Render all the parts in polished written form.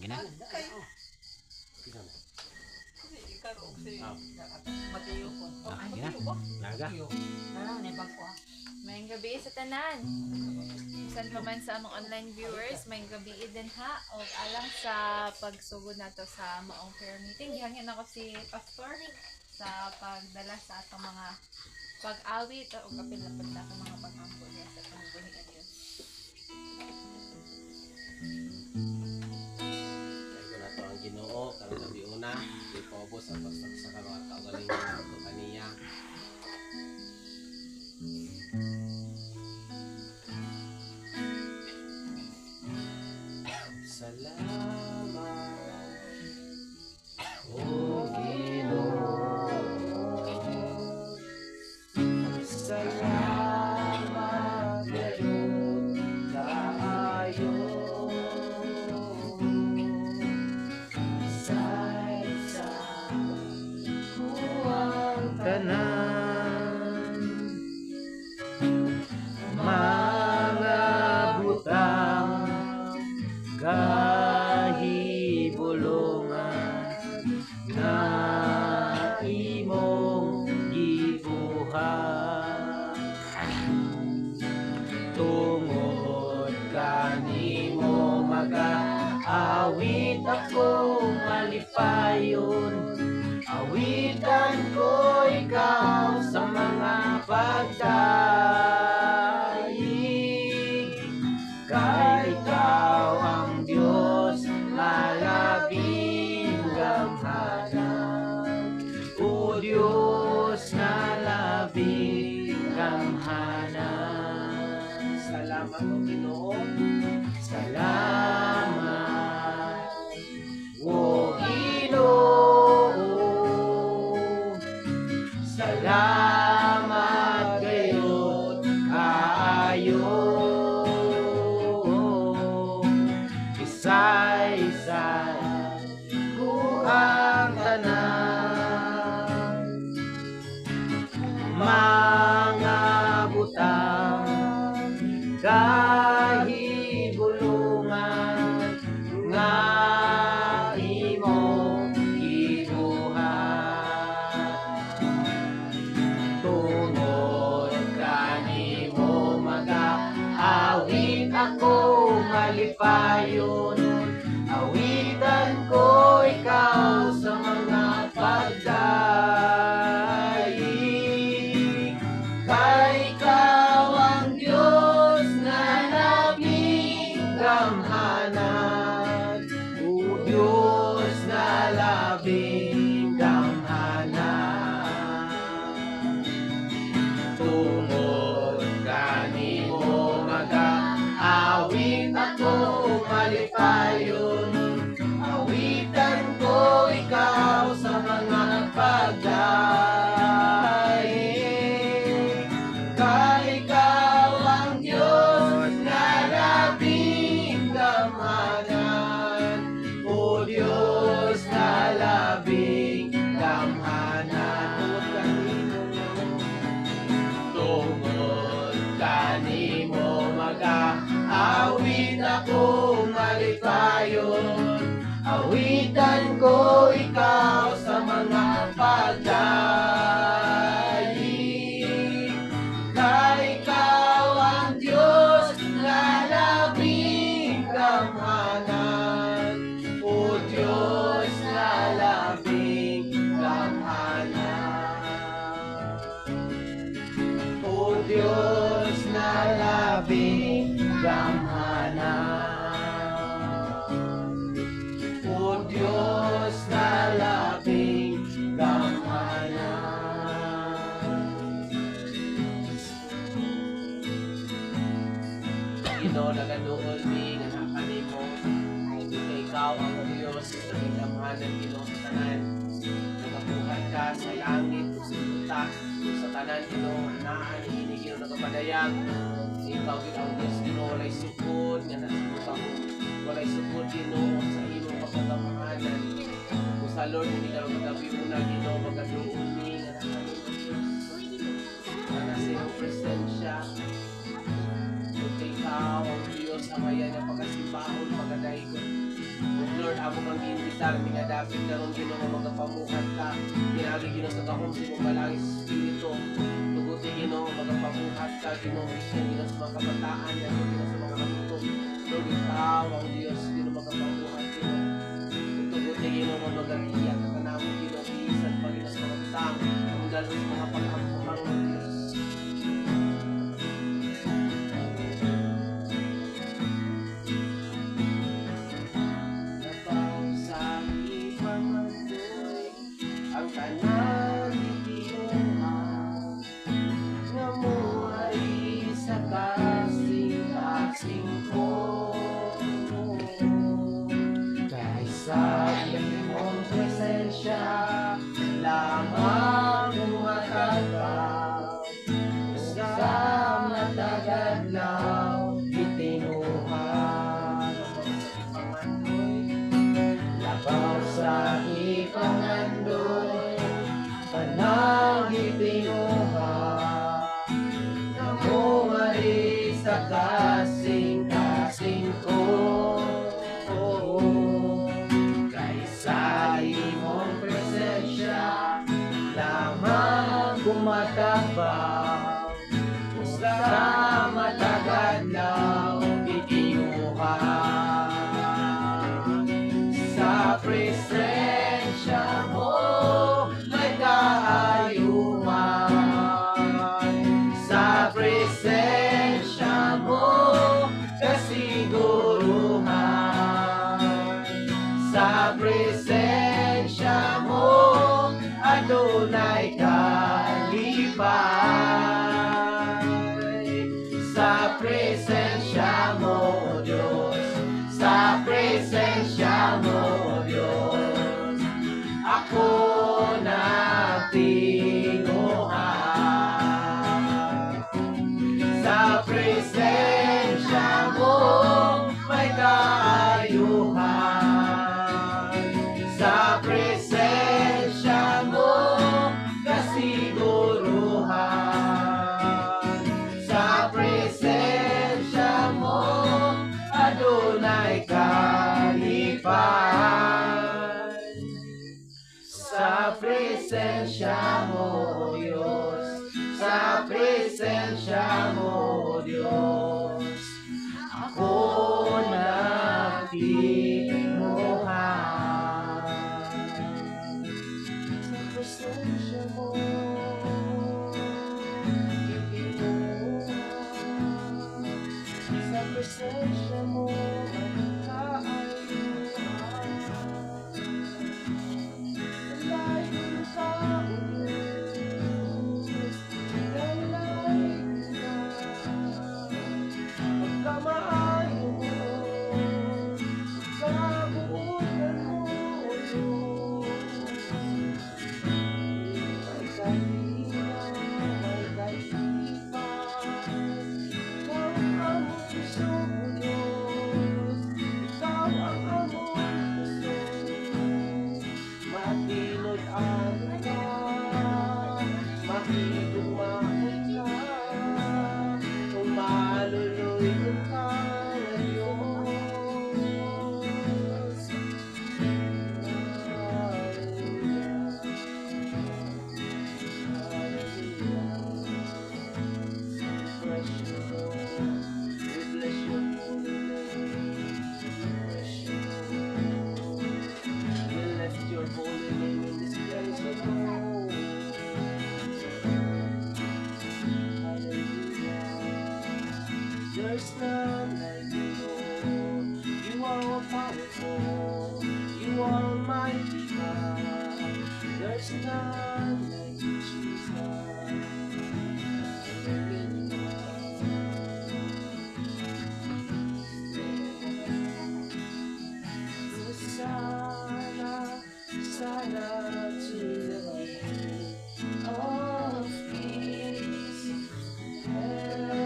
Sige na. Sige na. Laga. Mayang gabi sa tanan. Saan pa man sa among online viewers, mayang gabi din ha. O alang sa pagsugod nato sa maong prayer meeting. Gihangin ako si Pastor sa pagdala sa atong mga pag-awit o kapil na pagdala sa mga pag-ambol niya sa pangbuhingan yun. Ito na to ang Ginoo, karong gabi una, di paubos ang sa mga kaugaling na ito kaniya. Salamat, O Ginoo. Salamat ngayon tayo. Isa-isa mo ang tanan, mga butang kahibulungan na imong gibuhat. Tungod kanimo mag-aawit ako malipayon, awitan ko ikaw sa mga pagdaig. Kay ikaw ang Diyos malabing gamhanan, O Diyos na labing gamhanan. Salamat, O Ginoo. Salamat, O Ginoo. Salamat gayon kaayo. Isa-isa ko ang tanan, mga butang kahibulungan nga imong gibuhat. Tungod kanimo mag-aawit ako malipayon, awitan ko ikaw sa mga pagdaig. Kay ikaw ang Diyos na labing gamhanan, O Diyos na labing gamhanan. Tungod kanimo mag-aawit ako malipayon, awitan ko ikaw sa mga pagdaig. Kay ikaw ang Diyos na labing gamhanan, O Diyos na labing gamhanan. Tungod kanimo mag-aawit ako malipayon, awitan ko ikaw sa mga pagdaig. Kay ikaw ang Diyos na labing gamhanan, O Diyos na labing gamhanan. O Diyos na labing gamhanan, O Diyos na labing gamhanan. Ginoo nagaduol mi nga nakanimo, kay ikaw ang Diyos sa gamhanan, Ginoo sa tanan. Nagabuhat ka sa langit ug sa luta, sa tanan Ginoo naa niini Ginoo nagapadayag. Ikaw gid ang Diyos Ginoo, walay sukod nga nasa mo, walay sukod Ginoo sa imong pagkagamhanan. Kung sa Lord hindi ka magabi una Ginoo magaduol mi nga nakanimo Diyos, nga nasa iyong presensya. Ikaw ang Diyos amayan ng pagkasimbahon, pagkadahigon. Lord, mag-iinvitar, mga dapat karon Ginoo nga magapamuhat ka. Pinagi Ginoo sa gahom sa imong balangis espiritu. Tuguti Ginoo magapamuhat ka Ginoo Ginoo sa mga kabataan yan Ginoo sa mga katutong. Lord ikaw ang Dios Ginoo magapamuhat Ginoo. Tuguti Ginoo nga magagiya ka kanamo Ginoo bisan pa Ginoo sa mga butang. Ang lalo sa mga paghampuhang ng Dios. Ang tanan itinuhan nga mo ay sa kasing-kasing ko kaysa imong presensya lamang umatagaw sa matagadlaw itinuhan labaw sa ipangandoy panangin tinuhan na mo mari sa kasing-kasing ko kaysa imong presensya lamang kumatabaw sa matagadlaw itinuhan sa presensya mo may kaayuhan sa presensya mo kasiguruhan sa presensya mo adunay kalipay sa presensya mo Diyos sa presensya mo Diyos ako nagtinguhan sa presensya mo may kaayuhan sa presensya mo kasiguruhan sa presensya mo adunay kalipay sa presensya mo Diyos sa presensya mo Diyos ako nagtinguhan sa presensya mo sa presensya mo There's none like you, Lord. You are all powerful. You are almighty God. There's none like you, Jesus. Sana to the King of Kings.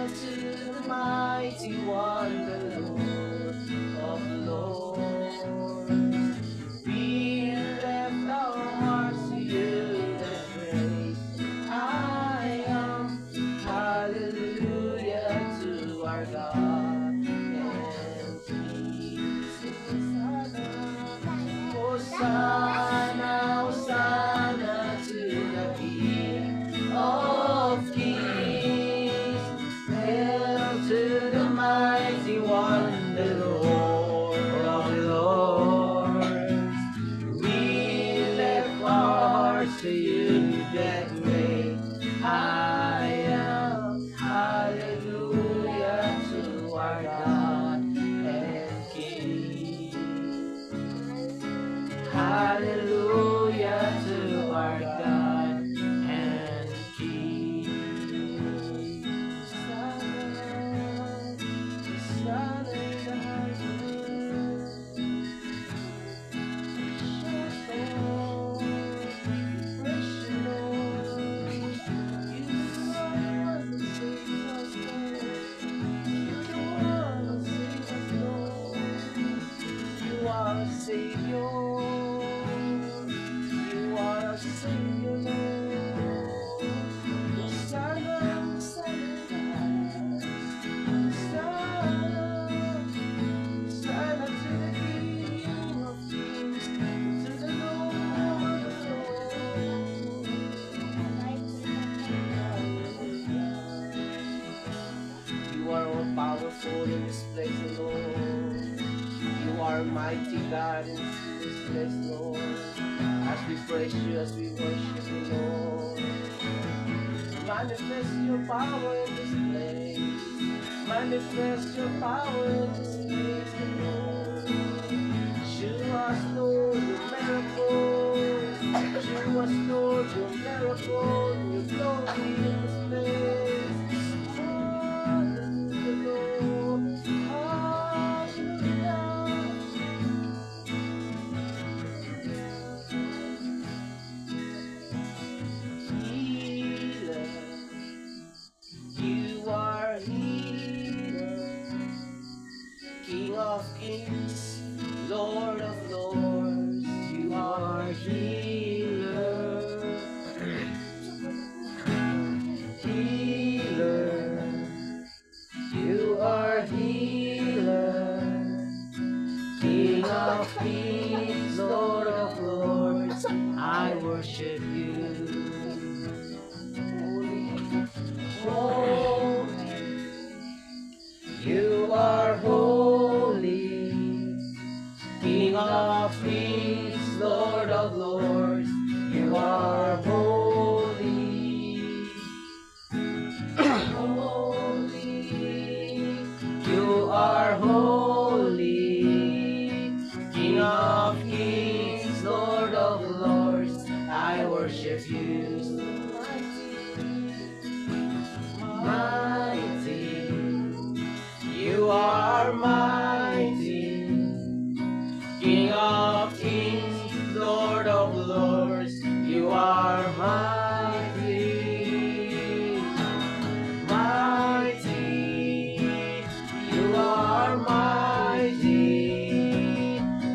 To the mighty one, the Lord of Lords. We left our hearts to you. Lord of Lords. We lift our hearts to you that way. I am hallelujah to our God and King. Hallelujah to our God and King. Savior, you are a Savior, Lord. Hosanna, Hosanna, Hosanna to the King of Kings, to the Lord of Lords. You are all powerful in this place, Lord. You are mighty God in this place, Lord. As we praise you, as we worship you, Lord. Manifest your power in this place. Manifest your power in this place, Lord. Show us, Lord, your miracles. Show us, Lord, your miracles, your glory in this place. Hallelujah, Lord. Hallelujah. Healer, you are healer, King of kings, Lord of lords. You are healer, healer, you are healer, King of kings, Lord of lords. I worship you. Holy, you are holy, King of kings, Lord of lords. You are holy, holy, you are holy, King of kings, Lord of lords. I worship you. Mighty, you are mighty, King of kings, Lord of lords. You are mighty, mighty, you are mighty,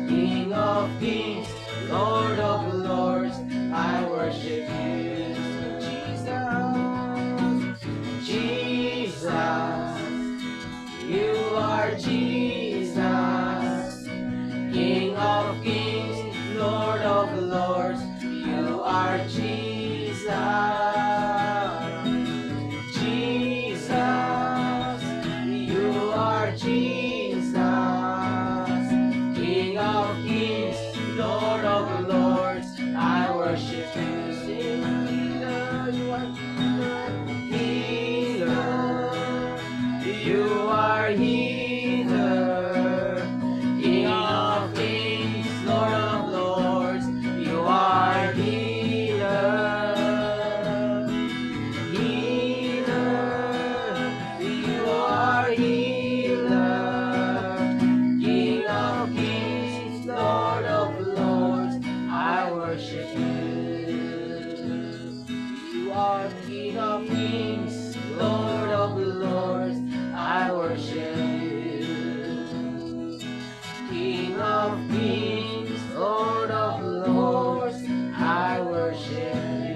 King of kings, Lord of lords. I worship you. Jesus, you are Jesus, King of kings, Lord of lords. You are Jesus, Jesus, you are Jesus, King of kings, Lord of lords. I worship you. Sing, healer, you are healer, you are healer, King of kings, Lord of lords. You are healer, healer, you are healer, King of kings, Lord of lords. I worship you. You are King of kings, Lord of lords. I worship you. King of kings, Lord of lords. I worship you.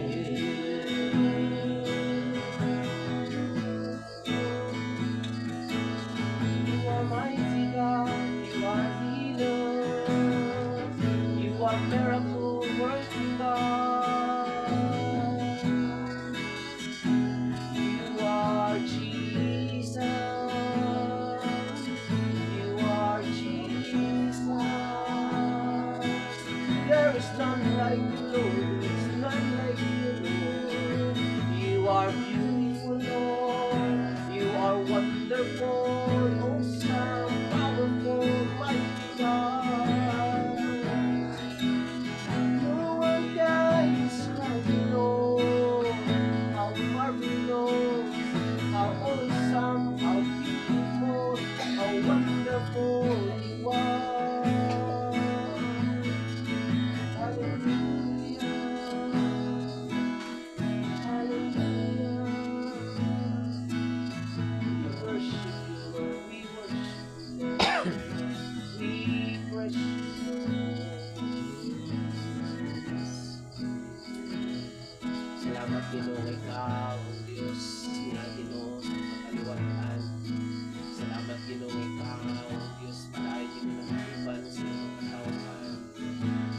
You are mighty God, you are healer, you are miracle working God. You are Jesus, you are like you, Lord. There's none like you, Lord. You are beautiful, Lord. You are wonderful, awesome, powerful, mighty God. No one can describe you, Lord. How marvelous, how awesome, how beautiful, how wonderful you are. Hallelujah. Hallelujah. We worship you, Lord. We worship you, Lord. We worship you, Lord. Salamat Ginoo, ikaw ang Diyos na Ginoo sa kaliwatan. Salamat Ginoo, ikaw ang Diyos palayan Ginoo ng iban sa mga katawhan.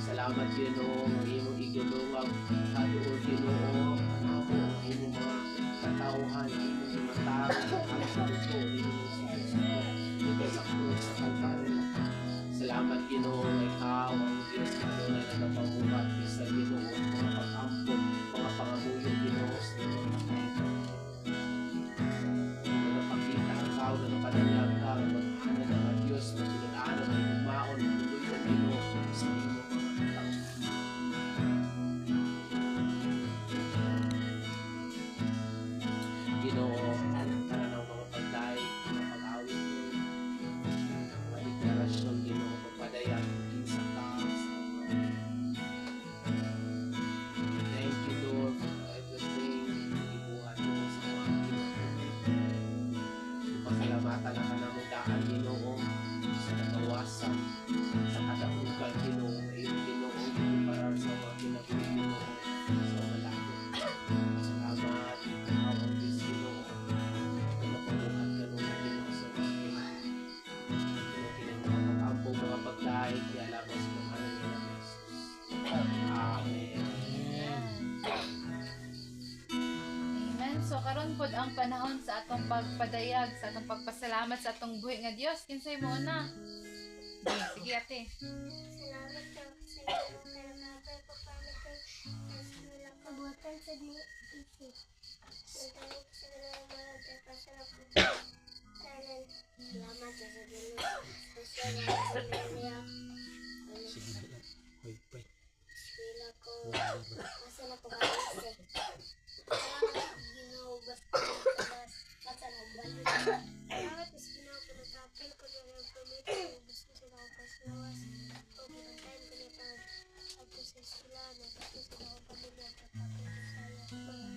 Salamat Ginoo ang imong igulungag kaduol Ginoo ang imong mga katawhan, imong mga tao ang sa puso imong ito sa krus sa Kalbaryo. Salamat Ginoo, ikaw ang Diyos na doon na nagapabuhat sa Ginoo mga pag-ampon, mga pangamuyo Ginoo sa iyong nagapakita ang tao na napadanyag ka ang maghanan ng mga Diyos na pinag-aanong ay kumaon ng tuloy ng Ginoo sa iyong mga tao. Ginoo, pananaw mga pagdaig, mga pag-awit mo, mga deklarasyon Ginoo, pagpadayag, sa taas. Thank you, Lord, for everything ibuhat mo sa mga Ginoo. Pasalamatan na ka na mo daan, Ginoo, sa nakawasan, sa kadaugan, Ginoo, iyong Ginoo, para sa mga ginagawa, Ginoo, sa malaki. Salamat, ikaw ang Diyos, Ginoo, na napabuhat ka nung Ginoo sa mga Ginoo. Ginoo, mga pag-ampong, mga pagdaig, ialabas mo ka ng Ginoo, Jesus. Amen. Amen. So karon pod ang panahon sa atong pagpadayag, sa atong pagpasalamat sa atong buhi nga Dios. Kinsay mo na? Sige ate. Salamat daw sa iyo pero napay ko paano kay wala kabutan sa di isip. Nagdahil sa mga pasarap ko. Tanan, salamat sa Ginoo. Salamat sa Ginoo. Sige na lang. Hoy, pay. Sila ko. Asa na ko balik. Salamat Ginoo basta na balik. Salamat sa Ginoo pero tapil ko na yung pamilya. Gusto sila ko paslawas. O ginatayin ko nito. Ako sa eskwela na gusto sila ko pamilya. Tapos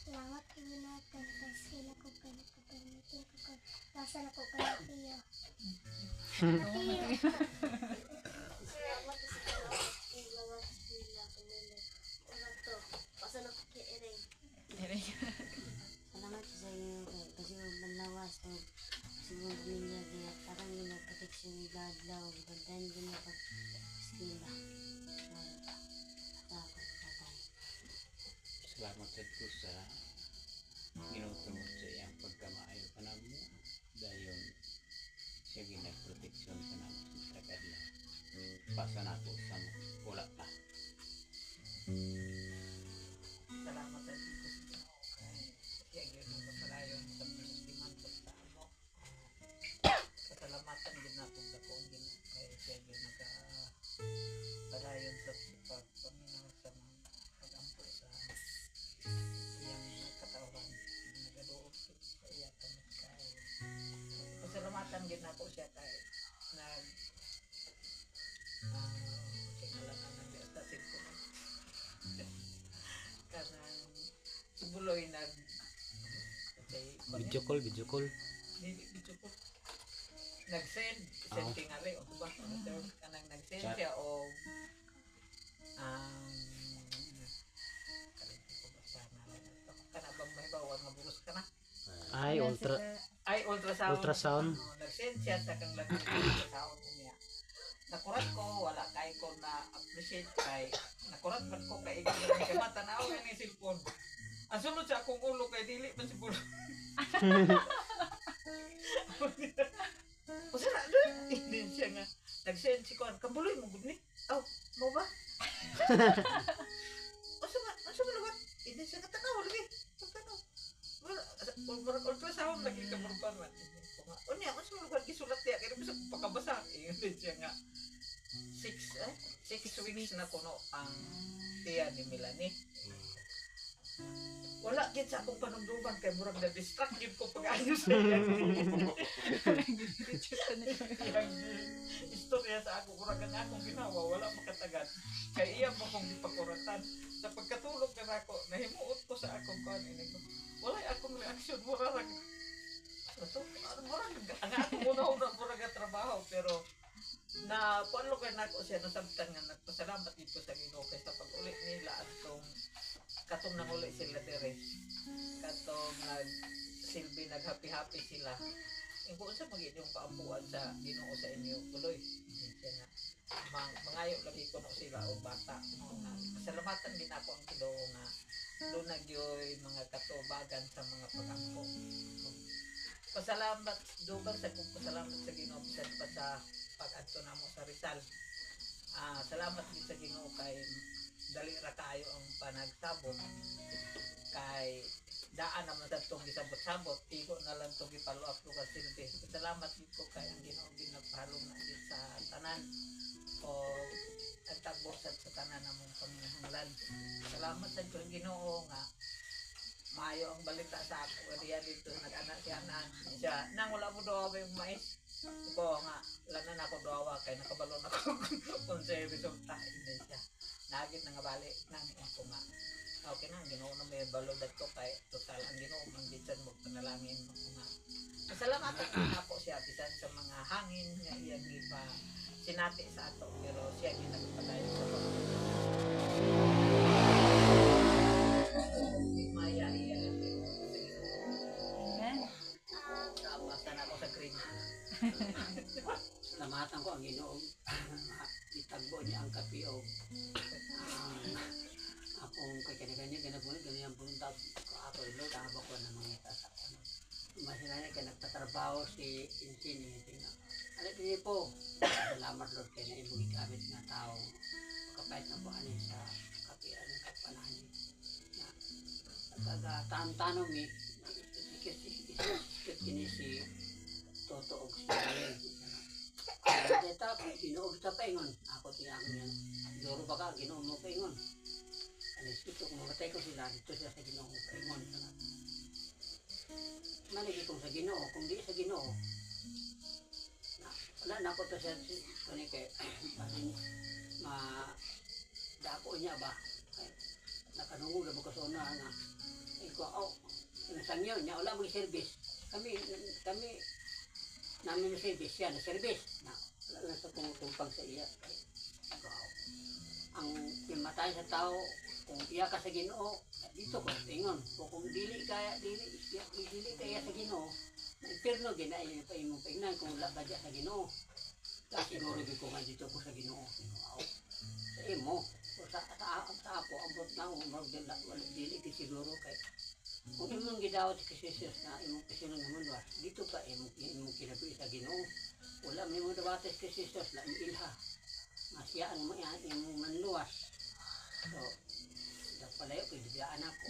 salamat ko ginatan kasi sila ko pagpapamitin ko nasa na ko kaya tiyo. Salamat sa mga sila kumuli. Salamat to. Pasa na ko kay Ereng. Salamat sa iyo kasi manlawas o siguro niya kaya parang yun ang protection ni God daw bantayan din na pag-skila Salamat sa Diyos sa ginutungod sa iyang pagkamaayo ka na mo. Dahil siya ginagproteksyon ka na mo sa kadla. Pasa na po sa wala pa. Salamat sa Diyos kaya gano'n ka palayon sa pagsiman sa amo. Pasalamatan din natin sa kong gano'n kaya siya gano'n ka palayon sa pagpaminaw sa mga pag-ampo sa iyang katawan nagadoog sa iyang kamagkain. Pasalamatan din ako siya tayo nag tingalanan ng listasin ko kanang subuloy nag Video call. video ko nag-send tingari o ba kanang nag-send Chat. siya o kanabang may bawang nga buros ka na Ay, ay ultrasound ultrasound. nag-send siya sa kang lagi ultrasound niya nakurat ko wala kay ko na appreciate kay nakurat man ko kay ignorant kay matanaw ni cellphone ang sunod sa akong ulo kay dili man siguro o sila hindi siya nga nag-send si Kuan, kambuloy mo gud ni. Aw, mo ba? Asa man lugar? Hindi siya katakaw lagi. Katakaw. Wala ultrasound lagi ka morban man. Unya, asa man lugar gisulat diya kay bisa pakabasa. Hindi siya nga 6 weeks na kuno ang tiya ni Melanie. Wala gid sa akong panumduman kay murag na distract gid ko pag-ayos sa iya. Yang istorya sa ako murag ang akong ginawa wala makatagan. Kay iya mo kong gipakuratan. Sa pagkatulog na ako, nahimuot ko sa akong kuan ini ko. Wala akong reaksyon murag murag ang akong murag trabaho pero na kuan lo kay nako siya nasabtan nga nagpasalamat dito sa Ginoo kay sa pag-uli nila atong katong nanguli sila dire katong nagsilbi naghappy sila kung sa magiging yung paampuan sa Ginoo sa inyo tuloy siya na mangayo lagi ko no sila o bata pasalamatan din ako ang Ginoo nga lunag yoy mga katubagan sa mga pagampo pasalamat dugang sa kong pasalamat sa Ginoo bisan pa sa pag-adto namo sa Rizal salamat din sa Ginoo kay dali ra kaayo ang panagsabot kay daan naman sa itong gisabot-sabot igo na lang itong ipalo up to kasilbi salamat dito kay ang Ginoo ginagpahalong na din sa tanan o nagtagbo sa tanan namong panginahanglan salamat sa Ginoo nga maayo ang balita sa ako diya dito nag-anak si Anan siya nang wala mo daw yung mais ko nga lanan ako dawa kay nakabalon ako kung sa resulta hindi siya nagit na nga bali nang ako nga okay na ang Ginoo na may balod ko kay total ang Ginoo man bisan mo panalangin mo nga salamat ako siya bisan sa mga hangin nga iya gipa sinati sa ato pero siya ginagpadayon sa maya iya Amen. basta na ako sa green Salamatan ko ang Ginoo. Itagbo niya ang kapiog. Akong kanya-kanya ganabunin ganyan punta ako ilo tabo ko na mga tasak. Masinanya kay nagtatrabaho si Insin ni nga. Ano din po? Salamat Lord kay na imong gamit nga tao. Kapait na po ani sa kapian ng kapanahan na nagkagataan-tanom kini si Toto og si data Ginoo kita paingon ako tiyang yan duro ba ka Ginoo mo paingon alis ito kung mamatay ko sila dito sila sa Ginoo mo paingon maligi kung sa Ginoo kung di sa Ginoo wala na ako to siya kani kay dako niya ba nakanungog na ko sa una na ikaw nasangyo niya wala mag service kami namin na service yan na service na wala sa tumutupag sa iya ang matay sa tao kung iya ka sa Ginoo dito ko tingon kung dili kaya sa Ginoo na impierno ginaay pa imong pingnan kung wala ba sa Ginoo kasi siguro ko nga dito ko sa Ginoo sa imo sa ako abot na wala dili ki siguro kay kung imong gidawat si Jesus na imong kasunod naman was dito pa imong kinabuhi sa Ginoo wala may mo dawat si Jesus na ilha masya ang imong manluwas so palayo kay biyaan ako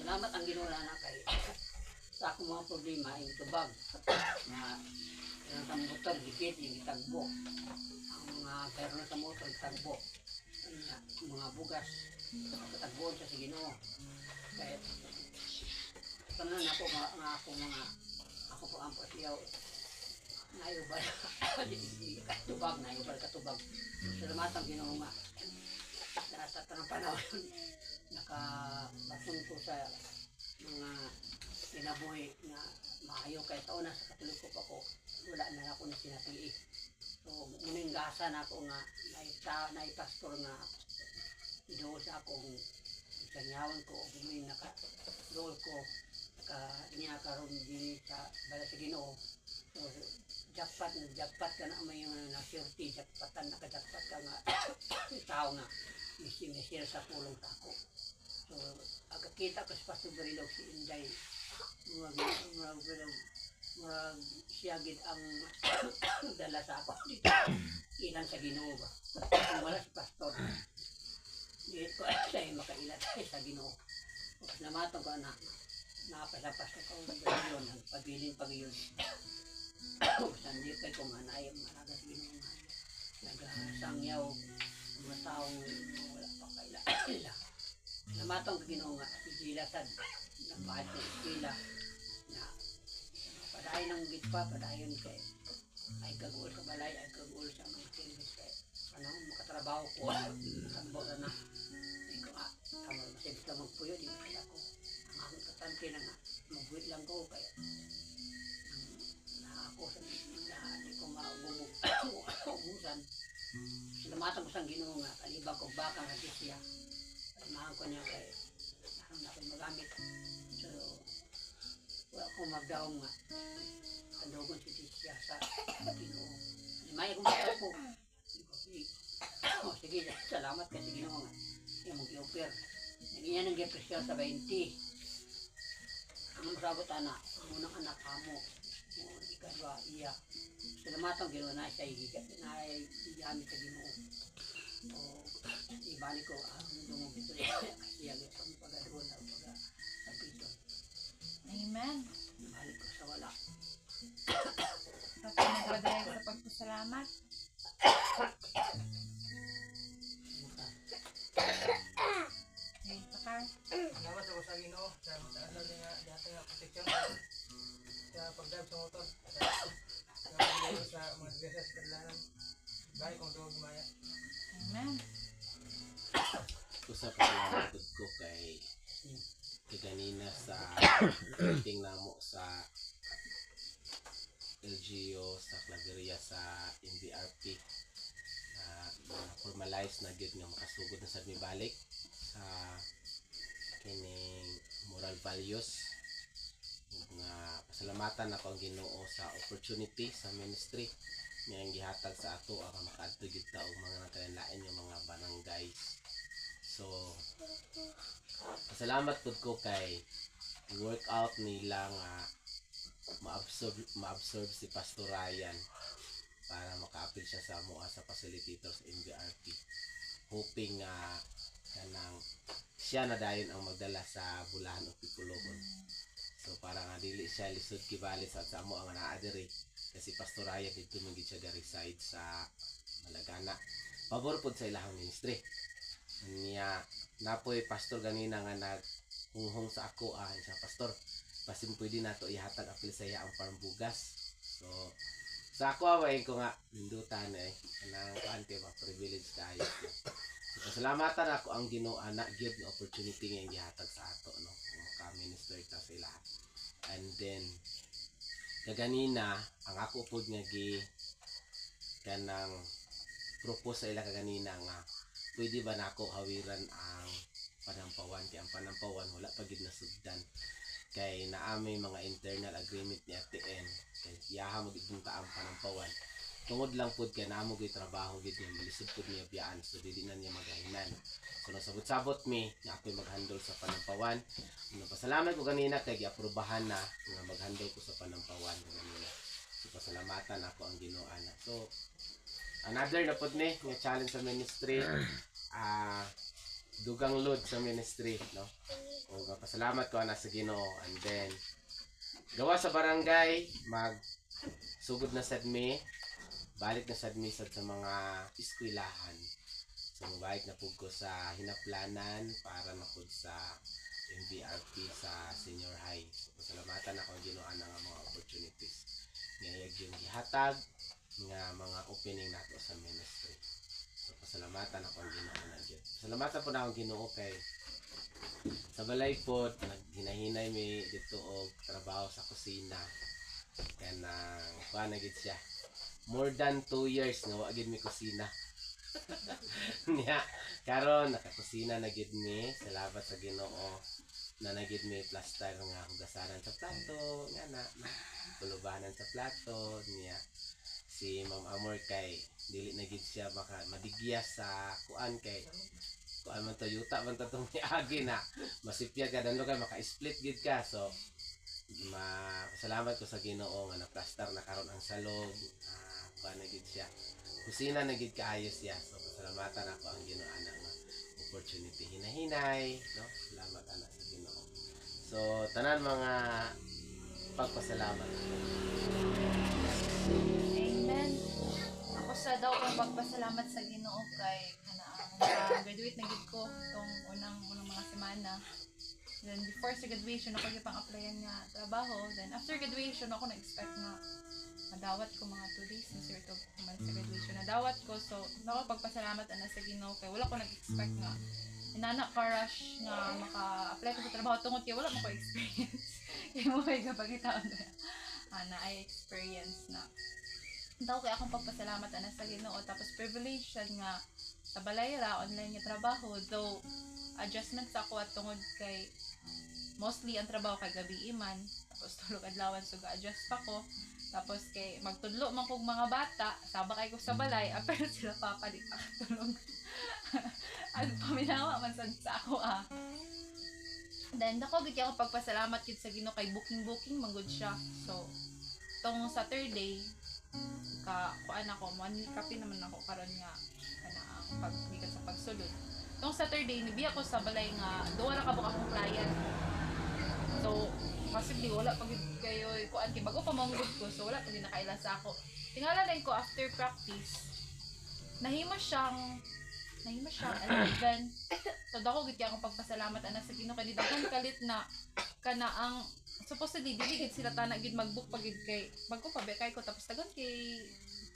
salamat ang Ginoo na kay sa akong mga problema yung tubag na yung sa motor dikit yung itagbo ang mga pero na sa motor itagbo mga bugas katagboon sa Ginoo kaya tanan ako ako po ang pasiyaw nayubal katubag katubag salamat ang Ginoo nga sa tanang panahon nakabatong ko sa mga kinabuhi na maayo kay taon na sa katulik ko pa ko wala na ako na sinapili so muning gasa na ako nga naipastor nga idool sa akong sanyawan ko muning naka-dool ko niya karon din sa bala sa Ginoo so jackpot ka na may na-surety jackpotan naka-jackpot ka nga tao nga misinishare sa pulong tako so agakita ko sa Pastor Barilog si Inday murag siya gid ang dala sa ako dito. Ilan sa Ginoo ba? Kung wala si pastor. Di ko siya makailan sa Ginoo. Tapos namatong ko na napasapasta ko yun, pagbilin pag yun. Sandi pa kung anay ang malaga sa Ginoo nga. Nagasangyaw mga taong wala pa kaila. Namatong ka Ginoo nga si Gila sad napahal sa Gila na padayon ng gitpa, padayon kay ay kagul ka balay, ay kagul sa mga service kay panahon makatrabaho ko takbo na ko kamo masibis ka magpuyo di ba ako ang akong katante na nga magbuit lang ko kaya na ako sa di ko maugumusan sinamatang ko sa Ginoo nga kalibang ko baka nga siya palimahan ko niya kay naroon ako magamit so wala ko magdaong nga kandogon si siya sa Ginoo may akong ko sige salamat kasi Ginoo nga yung mag-i-offer naging ng gift siya sa 20 ang masabot anak ang unang anak kamo ikadwa iya salamatang Ginoo na siya hihigat na igamit sa Ginoo o ibalik ko ang dungong ito siya ang pag-adon o pag-apiton Amen. ibalik ko sa wala Tapos magwadayag sa pagpasalamat. Okay, Pakar. Salamat sa sa Ginoo sa mataas nga dati nga protection sa pagdab sa motor. Sa mga iglesia sa kadalanan. Bahay kung doon gumaya. Amen. Usa pa salamat pud ko kay ganina sa meeting namo sa LGU sa Claveria sa MBRP na formalize na gyud nga makasugod na sad mi balik sa kining moral values nga pasalamatan ako ang Ginoo sa opportunity sa ministry nga gihatag sa ato ang makaadto gyud ta og mga nakalanlain nga mga barangays. So pasalamat pud ko kay workout nila nga ma-absorb si Pastor Ryan para maka-appeal siya sa amo sa facilitator sa MBRP. Hoping kanang siya na dayon ang magdala sa Bulahan o Pipulogon. So para nga dili siya lisod kibali sa amo ang naa diri kasi Pastor Ryan dito mangid siya reside sa Malagana. Pabor pud sa ilahang ministry. Niya napoy pastor ganina nga naghunghong sa ako sa pastor pasin pwede nato ihatag apil sa iya ang parmbugas. So sa ako away ko nga nindutan kanang kante ba privilege kayo. So pasalamatan ako ang Ginoo anak give the opportunity nga gihatag sa ato no maka-minister ta sa ilaha. And then kaganina ang ako pud nga kanang propose sa ila kaganina nga pwede ba nako hawiran ang panampawan kay ang panampawan wala pa gid nasugdan kay naamay mga internal agreement ni ATN kay iyaha magidunta ang panampawan tungod lang pud kay naamo gyud trabaho gid niya malisod pud niya biyaan so dili na niya magahinan so nasabot-sabot mi nga ako'y mag-handle sa panampawan pasalamat ko kanina kay giaprubahan na nga mag-handle ko sa panampawan kanina so pasalamatan ako ang Ginoo ana so another na pud ni nga challenge sa ministry dugang load sa ministry no o pasalamat ko ana sa Ginoo and then gawa sa barangay mag sugod na sad mi balik na sad mi sa mga eskwelahan so balik na pud ko sa hinaplanan para na pud sa MBRP sa senior high so pasalamatan ako ang Ginoo ana nga mga opportunities nga yung gihatag nga mga opening nato sa ministry. So pasalamatan ako ang Ginoo na gyud. Pasalamatan po na akong Ginoo kay sa balay pod naghinahinay mi dito og trabaho sa kusina. Kanang kuan gid siya. More than 2 years nga wa gid mi kusina. Nya karon nakakusina na gid mi salamat sa Ginoo na nagid mi plaster nga hugasanan sa plato nga na tulubanan sa plato niya si Ma'am Amor kay dili na gid siya baka madigya sa kuan kay kuan man to yuta man to tong miagi na masipya ka danlo kay maka-split gid ka so Salamat ko sa Ginoo nga naplastar na karon ang salog. Kuan na gid siya. Kusina na gid kaayo siya. So pasalamatan ako ang Ginoo ana nga opportunity hinahinay, no? Salamat ana sa Ginoo. So tanan mga pagpasalamat. Amen. Ako sa daw kong pagpasalamat sa Ginoo kay graduate na gid ko itong unang mga semana. Then before sa graduation ako yung pang-applyan nga trabaho. Then after graduation ako na-expect na madawat ko mga 2 days na sir to sa graduation. Nadawat ko, so nakapagpasalamat na sa Ginoo kay wala ko nag-expect nga inana ka-rush nga maka-apply ko sa trabaho tungod kay wala mo ko experience. Kaya mo may kapagitaon na I experience na. Daw kay akong pagpasalamat na sa Ginoo, tapos privilege nga sa balay ra online nga trabaho, though adjustments ako at tungod kay mostly ang trabaho kay gabi man, tapos tulog adlawan so ga-adjust pa ko, tapos kay magtudlo man kog mga bata saba kay ko sa balay pero sila papa di pa katulog. Ang paminawa man sa ako Then dako gid ako pagpasalamat gid sa Ginoo kay booking man gud siya. So tong Saturday kuan ako mo ni kape naman ako karon nga kana ang pagbigat sa pagsulod. Tong Saturday nibiya ko sa balay nga duwa ra ka buka akong client. So possibly wala pag kayo kuan kay bago pa manggod ko, so wala pag nakaila sa ako. Tingala din ko after practice nahimo siyang 11. So dako gid kay akong pagpasalamat ana sa Ginoo kay daghan kalit na kana ang supposedly dili gid sila tana gid mag-book pag gid kay bago pa bekay ko, tapos tagon kay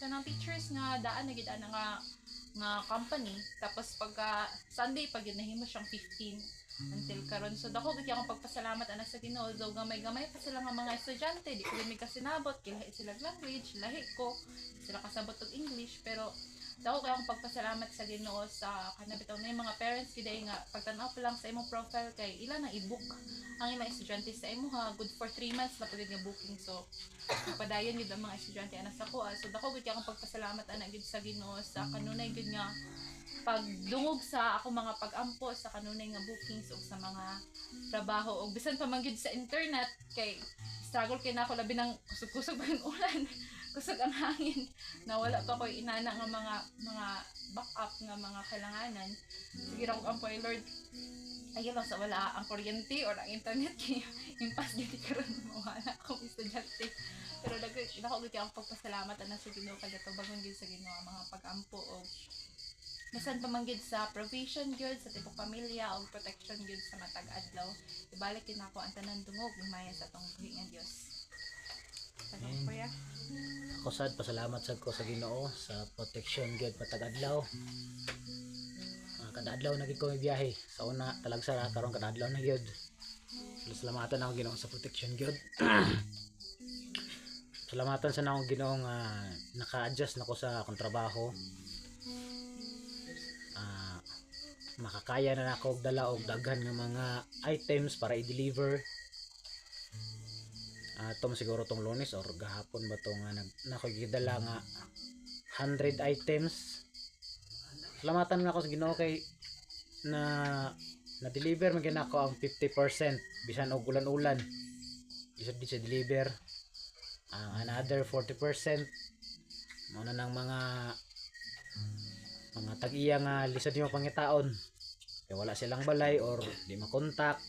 kanang teachers nga daan na gid ana nga company, tapos pagka Sunday pag yun nahimo siyang 15 until karon. So dako gid akong pagpasalamat ana sa Ginoo, although gamay pa sila nga mga estudyante, di ko mi kasinabot kay lahi sila language, lahi ko sila kasabot og English, pero dako kay akong pagpasalamat sa Ginoo sa kanabitaw na yung mga parents gid nga pagtan-aw pa lang sa imong profile kay ila na i-book ang ilang estudyante sa imo good for 3 months na pagid nga booking. So padayon gid ang mga estudyante ana sa kuha. So dako gid akong pagpasalamat ana gid sa Ginoo sa kanunay gid nga pagdungog sa ako mga pag-ampo sa kanunay nga bookings ug sa mga trabaho, ug bisan pa man gid sa internet kay struggle kay nako labi ng kusog-kusog ang ulan. Kusog ang hangin na wala pa ko inana nga mga backup nga mga kailanganan. Sige ra ko ang Lord, ayun lang sa wala ang kuryente or ang internet kay impas gid karon mawala akong estudyante. Pero dako gid akong pagpasalamat ana sa Ginoo kay gatubangon gid sa Ginoo ang mga pag-ampo og bisan pa man gid sa provision gyud sa tibok pamilya og protection gyud sa matag adlaw. Ibalik din ako ang tanan dungog himaya sa tong buhi nga Dios. Salamat kuya. Ako sad pasalamat sad ko sa Ginoo sa protection gyud matag adlaw. Kada adlaw na gid ko biyahe. Sa una talagsara karon kada adlaw na gyud. Salamatan ako Ginoo sa protection gyud. Salamatan sa akong Ginoo nga naka-adjust nako sa akong trabaho. Makakaya na nako og dala og daghan nga mga items para i-deliver. Tom siguro tong Lunes or gahapon ba to nga nakagidala nga 100 items. Salamatan nga ako sa Ginoo kay na deliver man gyud ako ang 50% bisan og ulan-ulan. Bisag di sa deliver ang another 40% mao na nang mga tag-iya nga lisod nimo pangitaon kay wala silang balay or di makontak.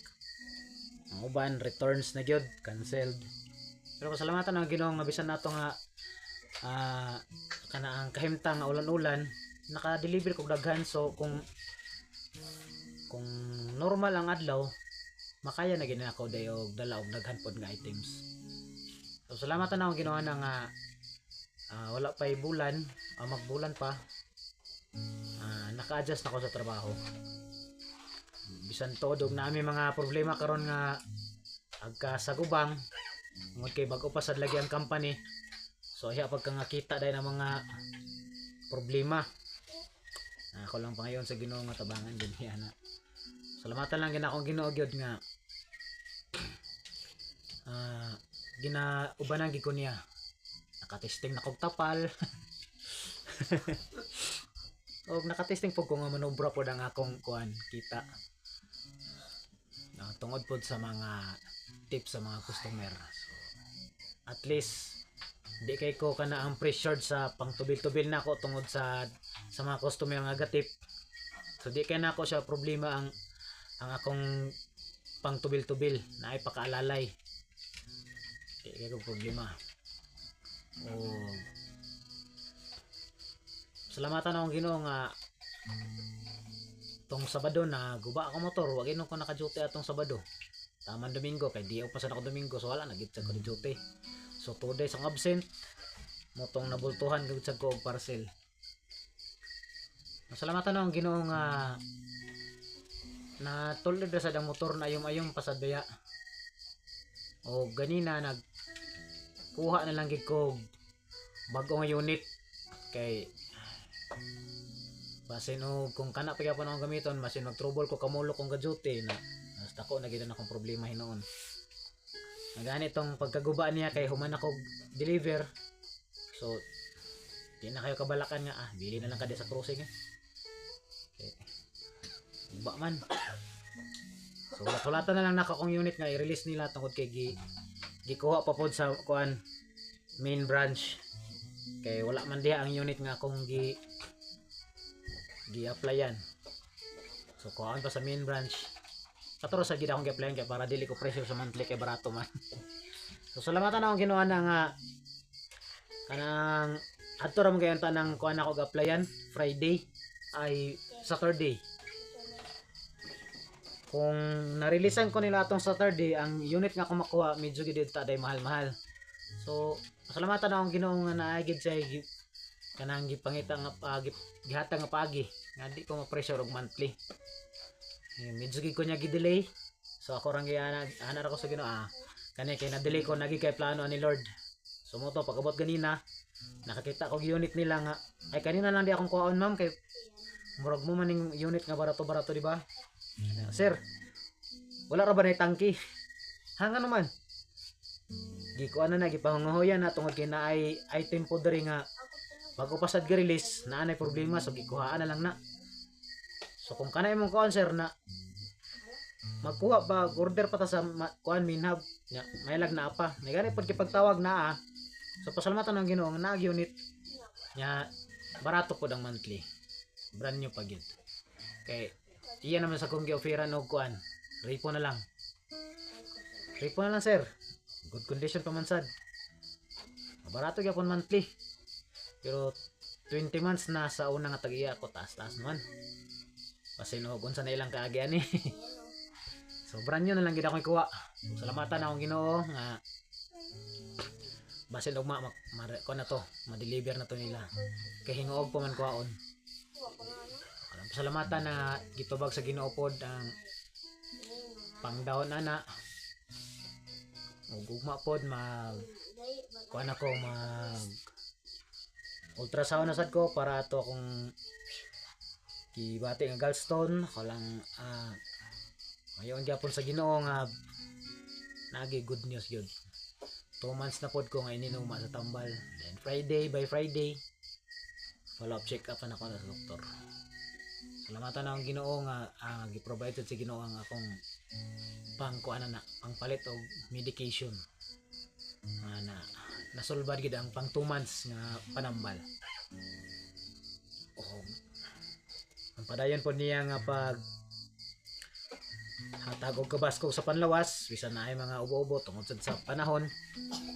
Ang uban returns na gyud canceled. Pero pasalamatan ang Ginoo nga bisan nato nga kana ang kahimtang nga ulan-ulan naka-deliver kog daghan. So kung normal ang adlaw makaya na gid ako dayo og dala og daghan pod nga items. So salamatan ako Ginoo na nga wala pa bulan magbulan pa naka-adjust na ako sa trabaho. Bisan todo na may mga problema karon nga agka sa gubang ngod kay bag-o pa sad lagi ang company. So iya pagka nga kita dai ng mga problema ako lang pangayon sa Ginoo nga tabangan din hiya na. Salamatan lang gid akong Ginoo gyud nga ginaubanan gid ko niya. Nakatesting na kog tapal. Og nakatesting po ko nga manobra po ang akong kuan kita. Tungod po sa mga tip sa mga customer. So, at least di kay ko kana ang pressured sa pangtubil-tubil na ako tungod sa mga customer nga gatip. So di kay na ako siya problema ang akong pangtubil-tubil na ay pakaalalay. Di kay ko problema. O salamatan akong Ginoo nga tong Sabado na guba ako motor, wag inon ko naka-duty atong Sabado. Taman Domingo kay di ako pasad ako Domingo, so wala nagit ko duty. So 2 days ang absent. Motong nabultuhan gud sad ko og parcel. Salamatan akong Ginoo nga na tulid sa dang motor na ayong pasadaya. O ganina kuha na lang gid ko bagong unit kay basin o kung kana pa gyapon akong gamiton masin mag-trouble ko kamulo kong gaduty na ako na gid akong problema hinoon. Nagani tong pagkaguba niya kay human ako deliver. So di na kayo kabalakan nga bili na lang kada sa crossing Okay. Guba man. So wala na lang naka kong unit nga i-release nila tungod kay gikuha pa pod sa kuan main branch. Kay wala man diha ang unit nga akong gi-applyan. So kuhaan pa sa main branch. Katuro sa gid akong gi-applyan kay para dili ko presyo sa monthly kay barato man. So salamatan akong ginawa na nga kanang adto ra mo gayon tanang kuan ako gi-applyan Friday ay Saturday. Kung na-releasean ko nila atong Saturday, ang unit nga ako makuha medyo gid ta day mahal-mahal. So salamatan akong Ginoo nga naay gid sa kanang gipangita nga gihatag nga pagi nga di ko ma-pressure og monthly. Medyo gid ko nya gi-delay. So ako rang ana ko sa Ginoo kani kay na-delay ko nagi kay plano ni Lord. So mo to pag-abot ganina nakakita ko unit nila nga ay kanina lang di akong kuhaon ma'am kay murag mo man ning unit nga barato di ba? Sir, wala ra ba na tangki? Hanga naman. Gi ko na gipahunguhoyan na tungod kay naay item po diri nga bago pa sad gi-release na anay problema so gikuhaan na lang na. So kung kanay mong kuan sir na magkuha ba order pa ta sa kuan minhab nya maylag na apa. Nagani pud kipagtawag na So pasalamatan ang Ginoo nga nag-unit nya barato pud ang monthly. Brand new pa gyud. Kay iya naman sa kong gi-offeran og kuan. Repo na lang. Repo na lang sir. Good condition pa man sad. Barato gyapon monthly. Pero 20 months na sa una nga tag-iya ko taas-taas naman. Pasinuhog unsa na ilang kaagi ani. So brand new na lang gid ako ikuha. Salamatan akong Ginoo nga basin og ko na to, ma-deliver na to nila. Kay hinuog pa man kuhaon. Salamatan na gitubag sa Ginoo pod ang pangdawon ana. Ug ugma pod kuan ako ultrasound na sad ko para ato akong gibati nga gallstone ko lang mayon gyapon sa Ginoo nga nagi good news gyud. 2 months na pod ko nga ininuma sa tambal. Then Friday by Friday follow up check up na ako sa doktor. Salamatan akong Ginoo nga gi-provide sa Ginoo ang akong pangkuan na pangpalit og medication. Nasulbad gid ang pang 2 months nga panambal. Ang padayon po niya nga pag hatag og kabaskog sa panlawas bisan na ay mga ubo-ubo tungod sa panahon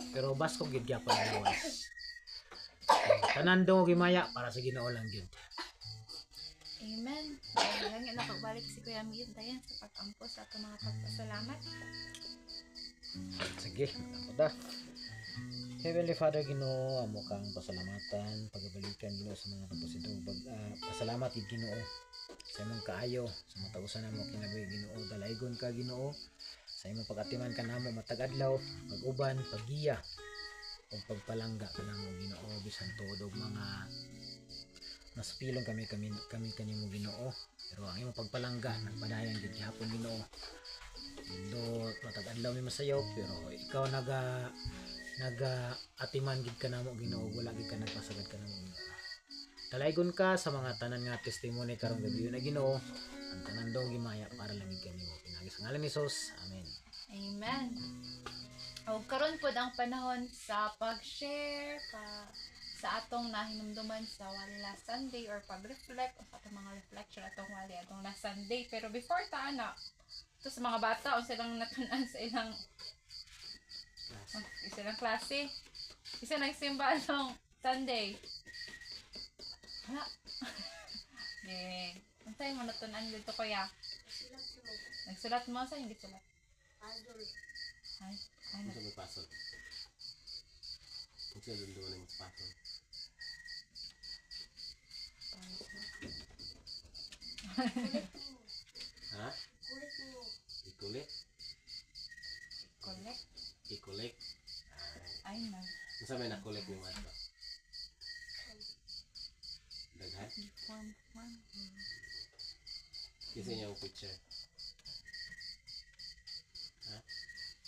pero baskog gid gyapon ang lawas. Tanan do gimaya para sa Ginoo lang gyud. Amen. Hangin na pagbalik si Kuya Mid dayan sa pag-ampo sa ato mga pagpasalamat. Sige, da. Heavenly Father Ginoo, amo kang pasalamatan, pagabalikan Ginoo sa mga kapasidong pasalamat gid Ginoo sa imong kaayo sa matagusan namo kinabuhi Ginoo, dalaygon ka Ginoo sa imong pag-atiman kanamo matag adlaw, pag-uban, paggiya ug pagpalangga kanamo Ginoo bisan tuod og mga naspilong kami kanimo Ginoo, pero ang imong pagpalangga nagpadayon gid gihapon Ginoo. Do matag adlaw mi masayaw pero ikaw atiman gid kanamo Ginoo, wala gid ka nagpasagad kanamo Ginoo. Dalaygon ka sa mga tanan nga testimony karong gabi na Ginoo, ang tanan daw gimaya para lang gid kanimo. Pinagi sa ngalan ni Jesus. Amen. Amen. O karon pod ang panahon sa pag-share sa atong nahinumduman sa wali last Sunday or pag-reflect o sa atong mga reflection atong wali atong last Sunday. Pero before ta ana, ito sa mga bata o silang natunan sa ilang klase. Isa nagsimba atong Sunday. Hala. Unsay mo natunan dito kuya? Nagsulat mo sa hindi sulat. Adol. Ay, Ano sa may pasok? Ano sa lunduan ng pasok? Ha? Kulit mo. Ikulit? collect. Ikulik? Ay, na. Ano sa may nakulik ni Mato? Daghan? Form. Kasi niya ang picture. Ha?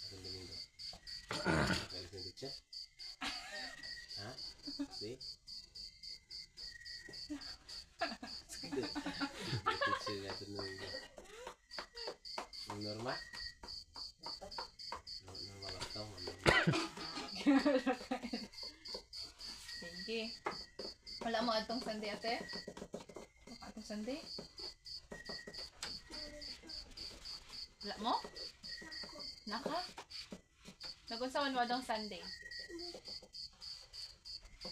Atong Domingo. Kailan yung picture? Ha? See? Picture niya atong Domingo. Yung normal? Normal lang ito. Sige. Wala mo atong Sunday ate? Wala atong Sunday? Wala mo? Naka? Nagunsawan mo atong Sunday?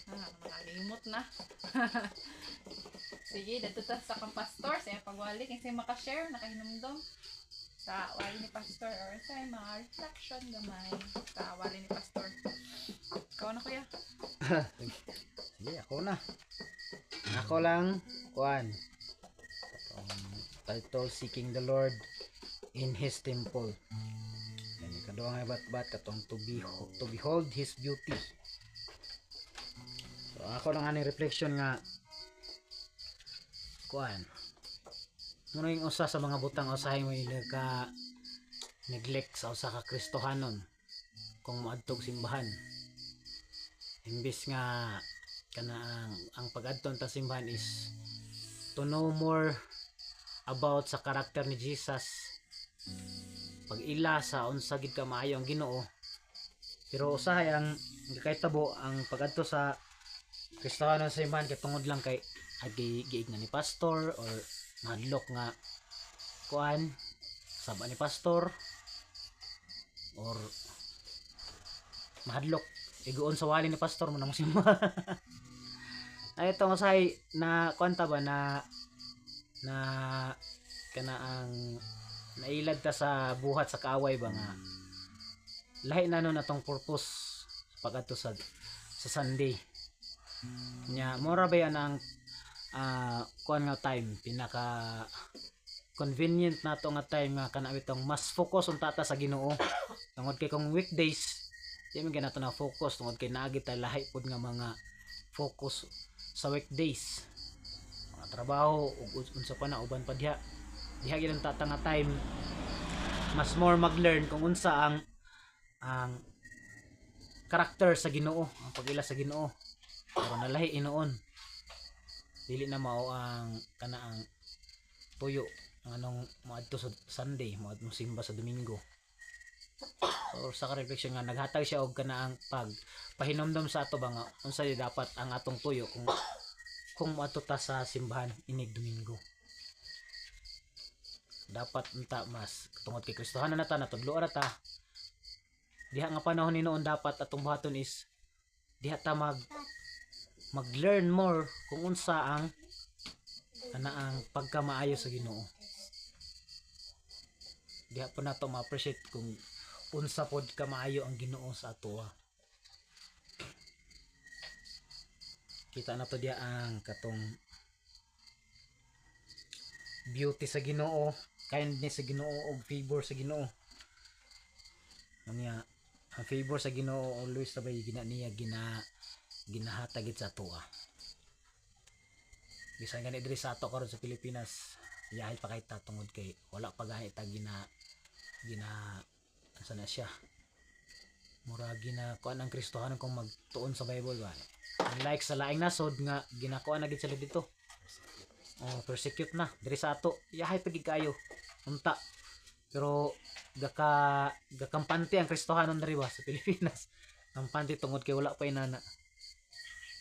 Nakalimot na. Sige, dito ta sa kang pastor sa iyang pagwali kasi makashare, nakahinumdom sa wali ni pastor or sa mga reflection gamay sa wali ni pastor. Ikaw na kuya. Sige, ako na. Ako lang, kuan. Title, Seeking the Lord in His Temple. Yan, yung kaduwa nga bat-bat katong to behold His beauty. So, ako lang ani reflection nga kuan. Muna yung usa sa mga butang usahay mo yung ka neglect sa usa ka Kristohanon kung maadtog simbahan. Imbis nga kana ang pag-adton ta simbahan is to know more about sa karakter ni Jesus, pag-ila sa unsa gid ka maayo ang Ginoo. Pero usahay ang gikaitabo ang pag-adto sa Kristohanon sa simbahan kay tungod lang kay giig na ni pastor or nahadlok nga kuan saba ni pastor or mahadlok iguon sa wali ni pastor mo nang simba. Ay ito say na kwanta ba na kana ang nailad ta sa buhat sa kaaway ba nga lahi na no natong purpose pag-adto sa Sunday nya mora ba yan ang kuan nga time pinaka convenient nato nga time nga kana bitong mas focus unta ta sa Ginoo tungod kay kung weekdays di man ganato na focus tungod kay naagi ta lahi pud nga mga focus sa weekdays mga trabaho ug unsa pa na uban pa diha gid ang tata nga time mas more mag-learn kung unsa ang karakter sa Ginoo ang pag-ila sa Ginoo pero nalahi inoon dili na mao ang kanaang tuyo ang anong maadto sa Sunday maadto simba sa Domingo. So sa ka-reflection nga naghatag siya og kanaang pagpahinomdom sa ato ba nga unsay dapat ang atong tuyo kung maadto ta sa simbahan inig Domingo. Dapat unta mas tungod kay Kristohanon na ta natudloan na ta. Diha nga panahon ni noon dapat atong buhaton is diha ta mag-learn more kung unsa ang kanaang pagkamaayo sa Ginoo. Diha pa nato ma-appreciate kung unsa pod kamaayo ang Ginoo sa ato. Kita na to diha ang katong beauty sa Ginoo, kindness sa Ginoo ug favor sa Ginoo. Unya ang favor sa Ginoo always sabay niya ginahatagit sa ato. Bisan gani diri sa ato karon sa Pilipinas, yahay pa kay tungod kay wala pa gani ta gina asa na siya. Mura kuan ang Kristohanon kung magtuon sa Bible ba. Unlike sa laing nasod nga ginakuan na gid sila dito. Oh, persecute na diri sa ato. Yahay pa gid kayo. Unta Pero gakampante ang Kristohanon diri ba sa Pilipinas. Kampante tungod kay wala pa inana.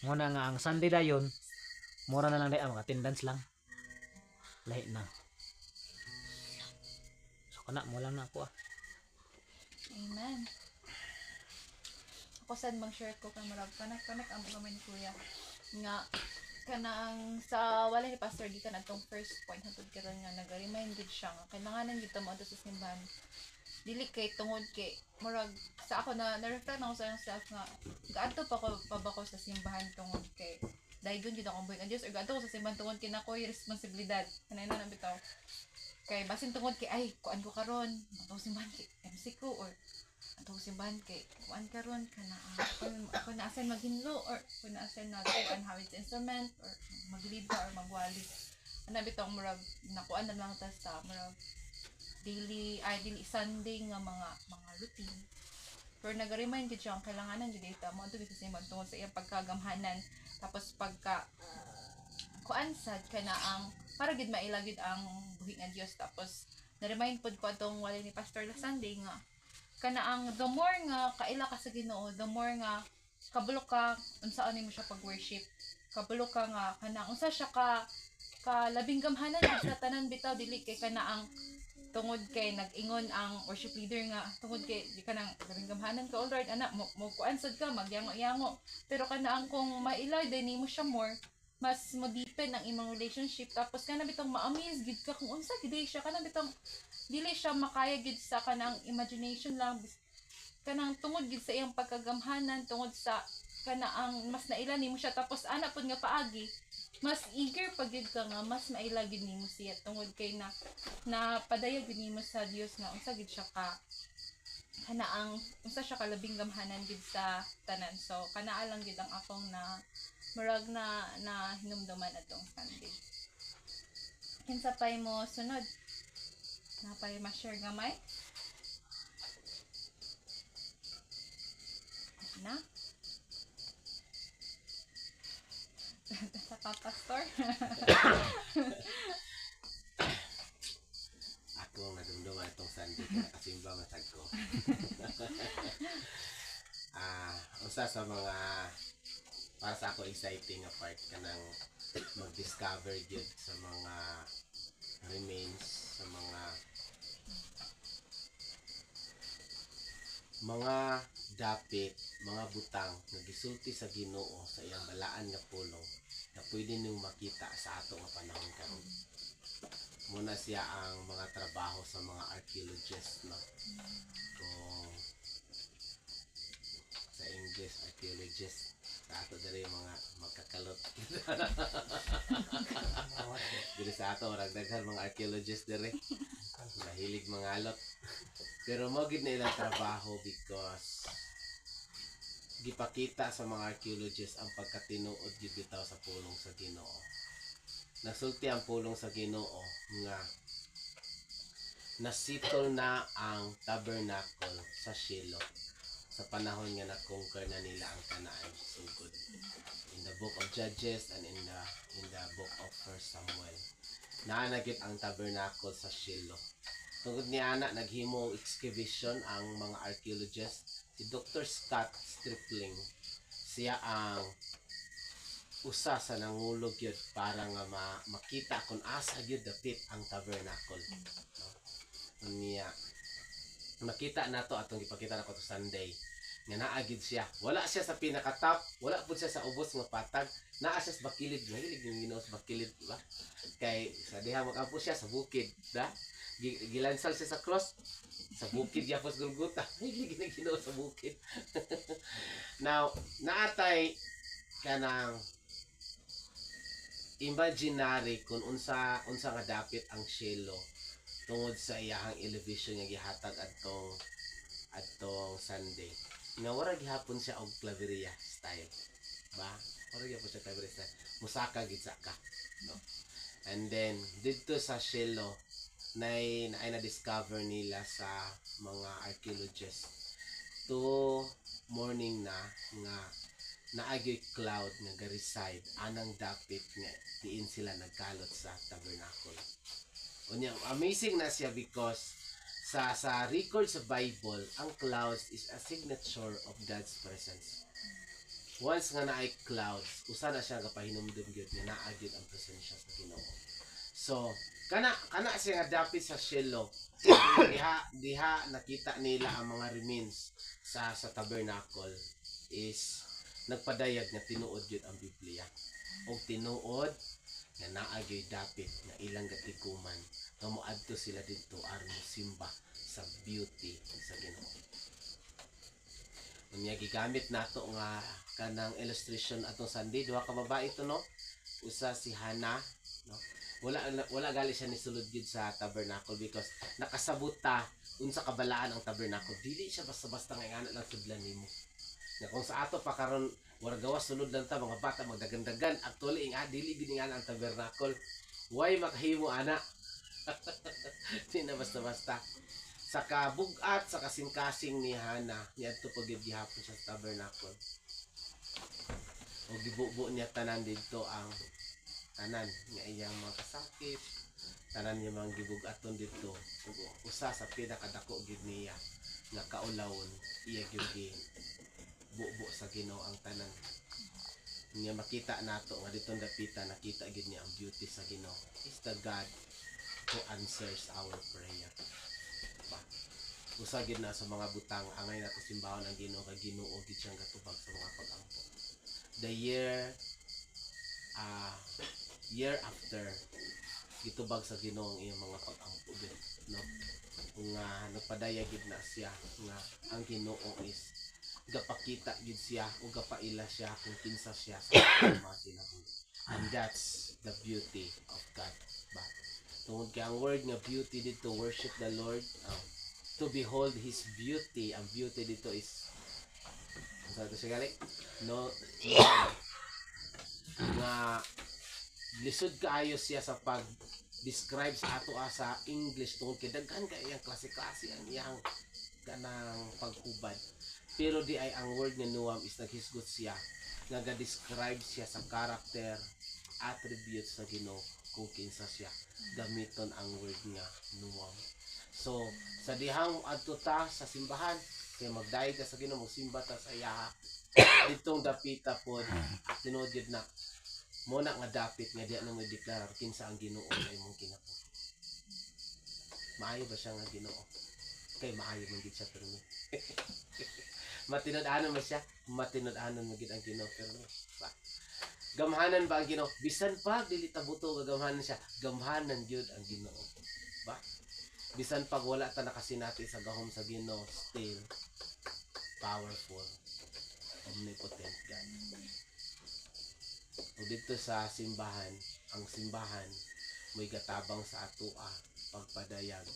Muna nga ang Sunday dayon, mura na lang day mga attendance lang. Lahi na. So kana mo lang na ako ah. Amen. Ako sad mag-share ko kay marag kanak ang mga ni kuya nga kanang sa wala ni pastor gikan atong first point hatud karon nga nag-remind gid siya nga kailanganan gid ta mo sa simbahan. Dili kay tungod kay murag sa ako na-reflect na ako sa akong self nga gaadto pa ba ko sa simbahan tungod kay daygon gid akong buhi nga Dios or gaadto ko sa simbahan tungod kay nakoy responsibilidad kanay na bitaw kay basin tungod kay ay kuan ko karon ato simbahan kay MC ko or ato simbahan kay kuan karon kana ako na asan maghinlo or ako na asan nag-kuan hawid sa instrument or mag-lead ka or magwali ana bitaw murag nakuan na lang ta sa murag daily Sunday nga mga routine. Pero nag-remind gid siya ang kailanganan gid data mo adto sa simbahan tungod sa iyang pagkagamhanan tapos pagka kuan sad kana ang para gid mailagid ang buhi nga Dios tapos na-remind pod ko atong wala ni Pastor la Sunday nga kana ang the more nga kaila ka sa Ginoo the more nga kabalo ka unsaon nimo siya pag-worship kabalo ka nga kana unsa siya ka labing gamhanan sa tanan bitaw dili kay kana ang tungod kay nag-ingon ang worship leader nga tungod kay di ka nang labing gamhanan ka all right ana mo kuan sad ka magyango-yango pero kana ang kung mailay din nimo siya more mas mo deepen ang imong relationship tapos kana bitong ma-amaze gid ka kung unsa gid siya kana bitong dili siya makaya gid sa kanang imagination lang kanang tungod gid sa iyang pagkagamhanan tungod sa kana ang mas naila nimo siya tapos ana pod nga paagi mas eager pag gid ka nga mas maila gid nimo siya tungod kay na padayag gid nimo sa Dios nga unsa gid siya ka kana ang unsa siya kalabing gamhanan gid sa tanan so kanaa lang gid ang akong na murag na hinumduman atong Sunday kinsa pay mo sunod napay ma-share gamay na sa pastor Ako ang nadumduman itong Sunday kaya kasimba matag ko. Usa sa mga para sa ako exciting nga part kanang mag-discover gyud sa mga remains sa mga dapit, mga butang na gisulti sa Ginoo sa iyang balaan nga pulong na pwede niyong makita sa ato nga panahon karon. Muna siya ang mga trabaho sa mga archaeologists no. Kung sa English archaeologist sa ato diri mga magkakalot. Diri sa ato orang daghan mga archaeologist diri. Mahilig mangalot. Pero mo gid na ilang trabaho because gipakita sa mga archaeologists ang pagkatinuod gid bitaw sa pulong sa Ginoo. Nasulti ang pulong sa Ginoo nga nasitol na ang tabernacle sa Shiloh sa panahon nga na-conquer na nila ang Canaan sugod. In the book of Judges and in the book of 1 Samuel. Naanagit ang tabernacle sa Shiloh. Tungod ni ana naghimo excavation ang mga archaeologists si Dr. Scott Stripling. Siya ang usa sa nangulog yun para nga makita kung asa yun dapit ang tabernacle. No? Niya makita nato atong ipakita nako to Sunday nga naagid siya. Wala siya sa pinaka-top, wala pud siya sa ubos nga patag, naa siya sa bakilid. Mahilig yung Ginoo sa bakilid, diba? Kay sa diha makampo siya sa bukid, da? Gilansal siya sa cross sa bukid yapos Golgota. Mahilig yung Ginoo sa bukid. Now, naatay kanang imaginary kung unsa nga dapit ang Shiloh tungod sa iyahang elevation nga gihatag adtong Sunday. Nga wala gihapon siya og Claveria style. Ba? Wala gihapon siya Claveria style. Musaka gid ka, no? And then dito sa Shiloh na discover nila sa mga archaeologists to morning na nga naagyoy cloud nga ga-reside anang dapit nga diin sila nagkalot sa tabernacle. Unya amazing na siya because sa record sa Bible, ang clouds is a signature of God's presence. Once nga naay clouds, usa na siya gapahinumdum gyud nga naa gyud ang presensya sa Ginoo. So, kana siya nga dapit sa Shiloh. diha nakita nila ang mga remains sa tabernacle is nagpadayag nga tinuod gyud ang Biblia. Og tinuod nga naa gyud dapit nga ilang gatikuman nga moadto sila didto aron mosimba sa beauty sa Ginoo. Unya gigamit nato nga kanang illustration atong Sunday, duha ka babae ito, no? Usa si Hannah, no? Wala gali siya ni sulod gid sa tabernacle because nakasabot ta unsa kabalaan ang tabernacle. Dili siya basta-basta nga ingana lang sudlan nimo. Nga kung sa ato pa karon wala gawas sulod lang ta mga bata magdagan-dagan actually dili gid ingana ang tabernacle. Why makahimo ana? Di na basta-basta. Sa kabugat sa kasing-kasing ni Hannah, niadto pag gihapon sa tabernacle. O gibubo niya tanan dito ang tanan nga iyang mga kasakit, tanan niya mga gibugaton dito. Usa sa pinakadako gid niya nga kaulawon iya gyud bubo sa Ginoo ang tanan. Niya makita nato nga ditong dapita nakita gid niya ang beauty sa Ginoo. Is the God who answers our prayer. Usa gid na sa mga butang angay nato simbahon ang Ginoo kay Ginoo gid siyang gatubag sa mga pag-ampo. The year after gitubag sa Ginoo ang iyang mga pag-ampo gid, no? Kung nagpadaya gid na siya nga ang Ginoo is gapakita gid siya o gapaila siya kung kinsa siya sa mga kinabuhi. And that's the beauty of God. But tungod kay ang word nga beauty dito, worship the Lord, to behold His beauty. Ang beauty dito is ano ito siya gali? No, nga lisod kaayo siya sa pag-describe sa ato sa English tungod kay daghan kay iyang klase-klase ang iyang kanang paghubad. Pero di ay ang word nga nuam is naghisgot siya nga ga-describe siya sa character, attributes sa Ginoo kung kinsa siya. Gamiton ang word nga nuam. So, sa dihang adto ta sa simbahan, kay magdayo ka sa Ginoo, magsimba ta sa iya. Ditong dapita pod, tinuod gid na mo na nga dapit nga diya na mo deklarar kinsa ang Ginoo nga imong kinabuhi. Maayo ba siya nga Ginoo? Kay maayo man gid siya pero ni. Matinud-anon mo siya, matinud-anon mo gid ang Ginoo pero ni. Gamhanan ba ang Ginoo? Bisan pa dili ta buto gagamhanan siya, gamhanan gyud ang Ginoo. Ba? Bisan pag wala ta nakasinati sa gahom sa Ginoo, still powerful, omnipotent God. O dito sa simbahan, ang simbahan mo'y gatabang sa atoa, pagpadayag,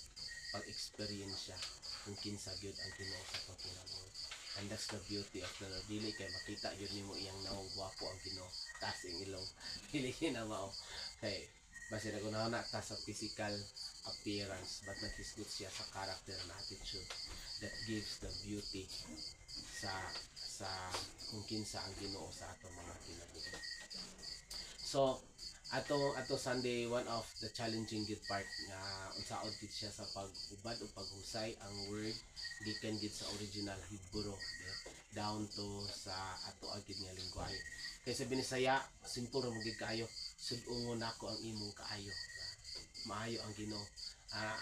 pag-experience kung kinsa gyud ang Ginoo sa pagkinabuhi. And that's the beauty of the Lord. Dili kay makita gyud nimo iyang naong gwapo ang Ginoo, taas ang ilong. Dili na mao. Kay basi nagunahon na ta sa physical appearance, but naghisgot siya sa character and attitude that gives the beauty sa kung kinsa ang Ginoo sa atong mga kinabuhi. So, ato Sunday, one of the challenging good part nga unsaon gid siya sa pag-ubad o paghusay ang word gikan gid sa original Hebrew down to sa ato agid nga lengguwahe. Kay sa Binisaya, simple ra mo gid kaayo, sud-ungon nako ang imong kaayo. Maayo ang Ginoo.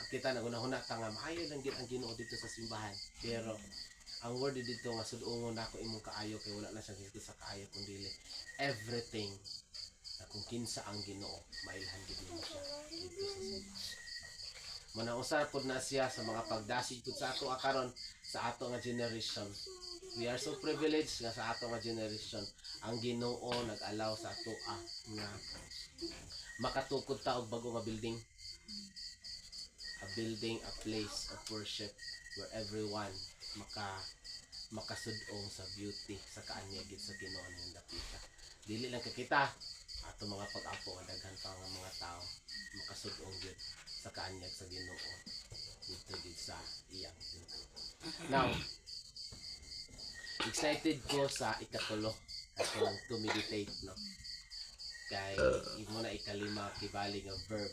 Kita nagunahuna ta nga maayo lang gid ang Ginoo dito sa simbahan. Pero ang word dito nga sud-ungon nako imong kaayo kay wala na siya dito sa kaayo kundi everything na kung kinsa ang Ginoo mailhan gid nimo siya dito sa simbahan. Muna usar pod na siya sa mga pagdasig pud sa ato karon sa ato nga generation. We are so privileged nga sa ato nga generation ang Ginoo nag-allow sa ato nga makatukod ta og bago nga building. A building, a place of worship where everyone makasudong sa beauty sa kaanya gid sa Ginoo nga dapita. Dili lang kita ato mga pag-apo nga daghan pa nga mga tao makasudong gid sa kaanyag sa Ginoo dito gid sa iyang tingkod. Now, excited ko sa ikatulo atong to meditate, no? Kay imo na ikalima kibali nga verb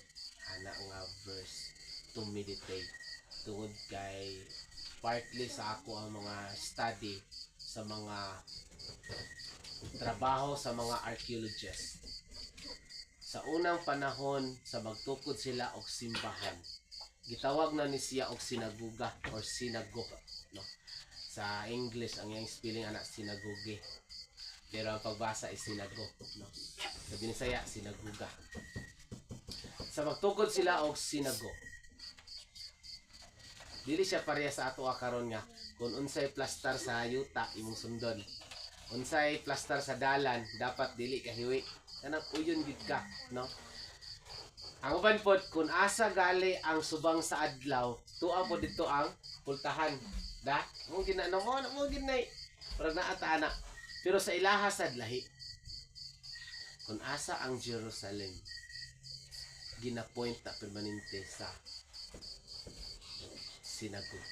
ana nga verse to meditate. tungod kay partly sa ako ang mga study sa mga trabaho sa mga archaeologist. Sa unang panahon sa magtukod sila og simbahan, gitawag na ni siya og sinaguga or synagogue, no? Sa English ang iyang spelling ana sinagoge, pero ang pagbasa is synagogue, no? Sa Binisaya sinaguga. Sa magtukod sila og synagogue, dili siya pareha sa ato karon nga kung unsay plastar sa yuta imong sundon, unsay plastar sa dalan dapat dili kahiwi, kanang uyon gid ka, no? Ang uban pod kung asa gali ang subang sa adlaw, tuwa po dito ang pultahan. Da, mo ginano mo ginay. Para naata ana. Pero sa ilaha sad lahi. Kung asa ang Jerusalem, gina-point na permanente sa synagogue.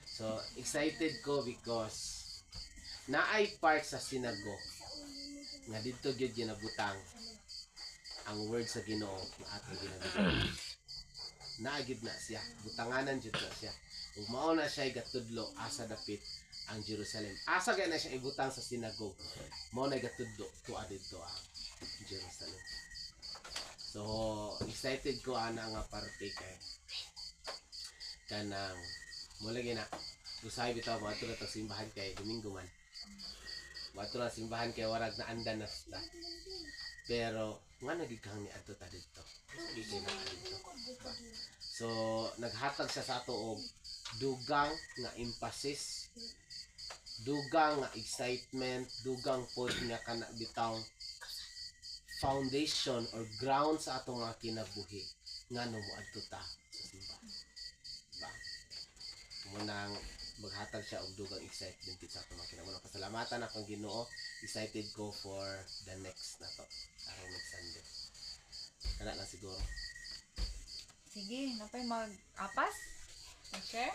So, excited ko because naay part sa synagogue nga dito gyud ginabutang ang word sa Ginoo na atong ginabutang. Naagid na siya, butanganan jud na siya. Ug mao na siya gatudlo asa dapit ang Jerusalem. Asa gay na siya ibutang sa synagogue. Mao na gatudlo tuwa dito ang Jerusalem. So, excited ko ana nga parte kay kanang mula gina usay bitaw mo ato na simbahan kay Domingo man. Wato na simbahan kay warag na andan na sila. Pero nga nagikang ni adto ta dito. Dito na dito. So naghatag siya sa ato og dugang nga emphasis, dugang nga excitement, dugang pod nga kana bitaw foundation or ground sa atong mga kinabuhi nga no moadto ta sa simbahan. Diba? Munang maghatag siya og dugang excitement sa atong mga kinabuhi. Pasalamatan akong Ginoo. Excited ko for the next na to. Araw next Sunday. Kana lang siguro. Sige, napay mag-apas? Mag-share?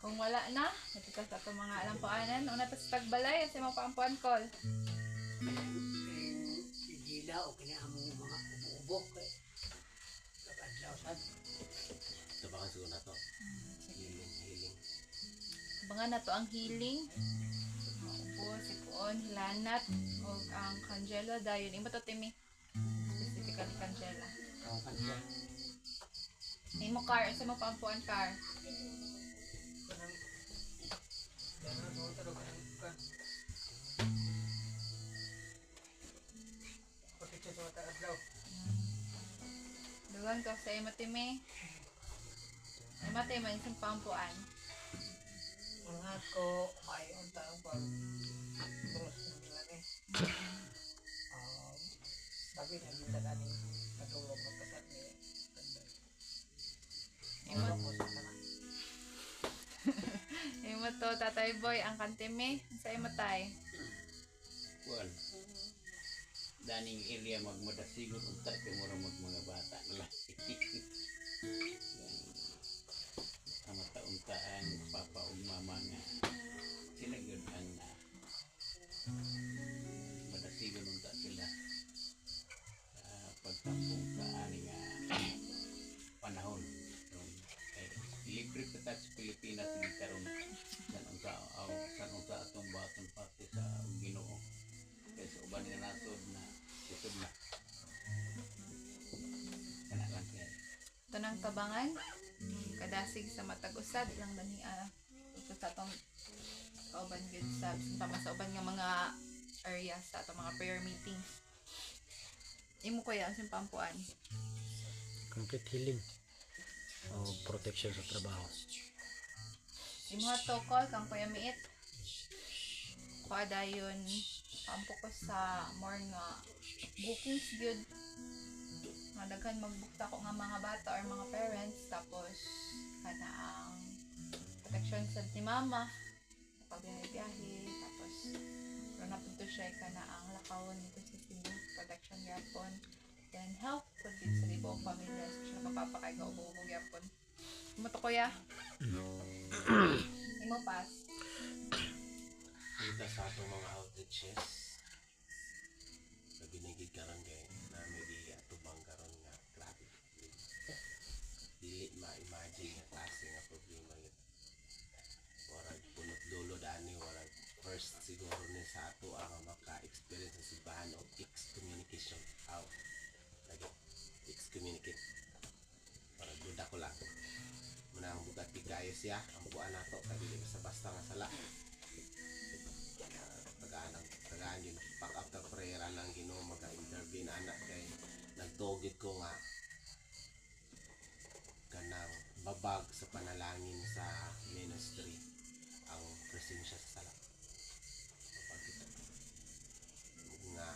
Kung wala na, natika sa itong mga alampaanan, una ta sa tagbalay, kasi mapaampuan call. Gila o kinahamong mga ubo-ubo kay kapadlaw sad. Ito ba siguro na to? Healing. Abangan na to ang healing. Upo, sikuon, hilanat, o ang kanjela dayon. Imo to, Timmy. Specifically kanjela. Ang kanila. Imo car, sa mo paampuan car. Ganun mo talaga ang kan. Bakit siya sa mata adlaw? Dugan ko sa imo, Timmy. Imo, Timmy, isang paampuan. Mga ko may unta ang pag cross ng bilan eh. Sabi na kita ganing katulog ng kasat ni Tanday. Imo, Mo sa kana. imo to, Tatay Boy, ang kantimi. Sa imo, tay. Well, daning area magmadasigon unta kay mura mga bata na lang. Ang untaan papa ug mama nga sila gyud ang madasigon unta sila sa pagtampong sa ani nga panahon. Kay libre pa ta sa Pilipinas ni karon san unsa atong baton pati sa Ginoo. Kay sa uban nga nasod na isod na. Kana lang kay Ito ng tabangan. Kadasig sa matag usad lang dani ito sa atong kauban gud sa tama sa uban nga mga areas sa atong mga prayer meetings. Imo kuya ang pampuan. Complete healing o protection sa trabaho. Imo to call kang kuya miit. Kuha dayon pampo ko sa more nga bookings gyud. Nga daghan magbukta ko nga mga bata or mga parents tapos kana ang protection sa ni mama kapag biyahe tapos kung napunto siya kana ang lakawon dito sa Cebu protection yapon then help po din sa libong pamilya siya papapakay ka ubog yapon imo to kuya imo pas Kita sa atong mga outreaches na binigid karon kay na may di atubang karon nga grabe. Di kayo siya ang buwan nato kay dili basta nga sala. Tagaan yun pack after prayer lang Ginoo maga-intervene anak kay nagtugid ko nga kanang babag sa panalangin sa ministry ang presensya sa sala. Mapagkita nga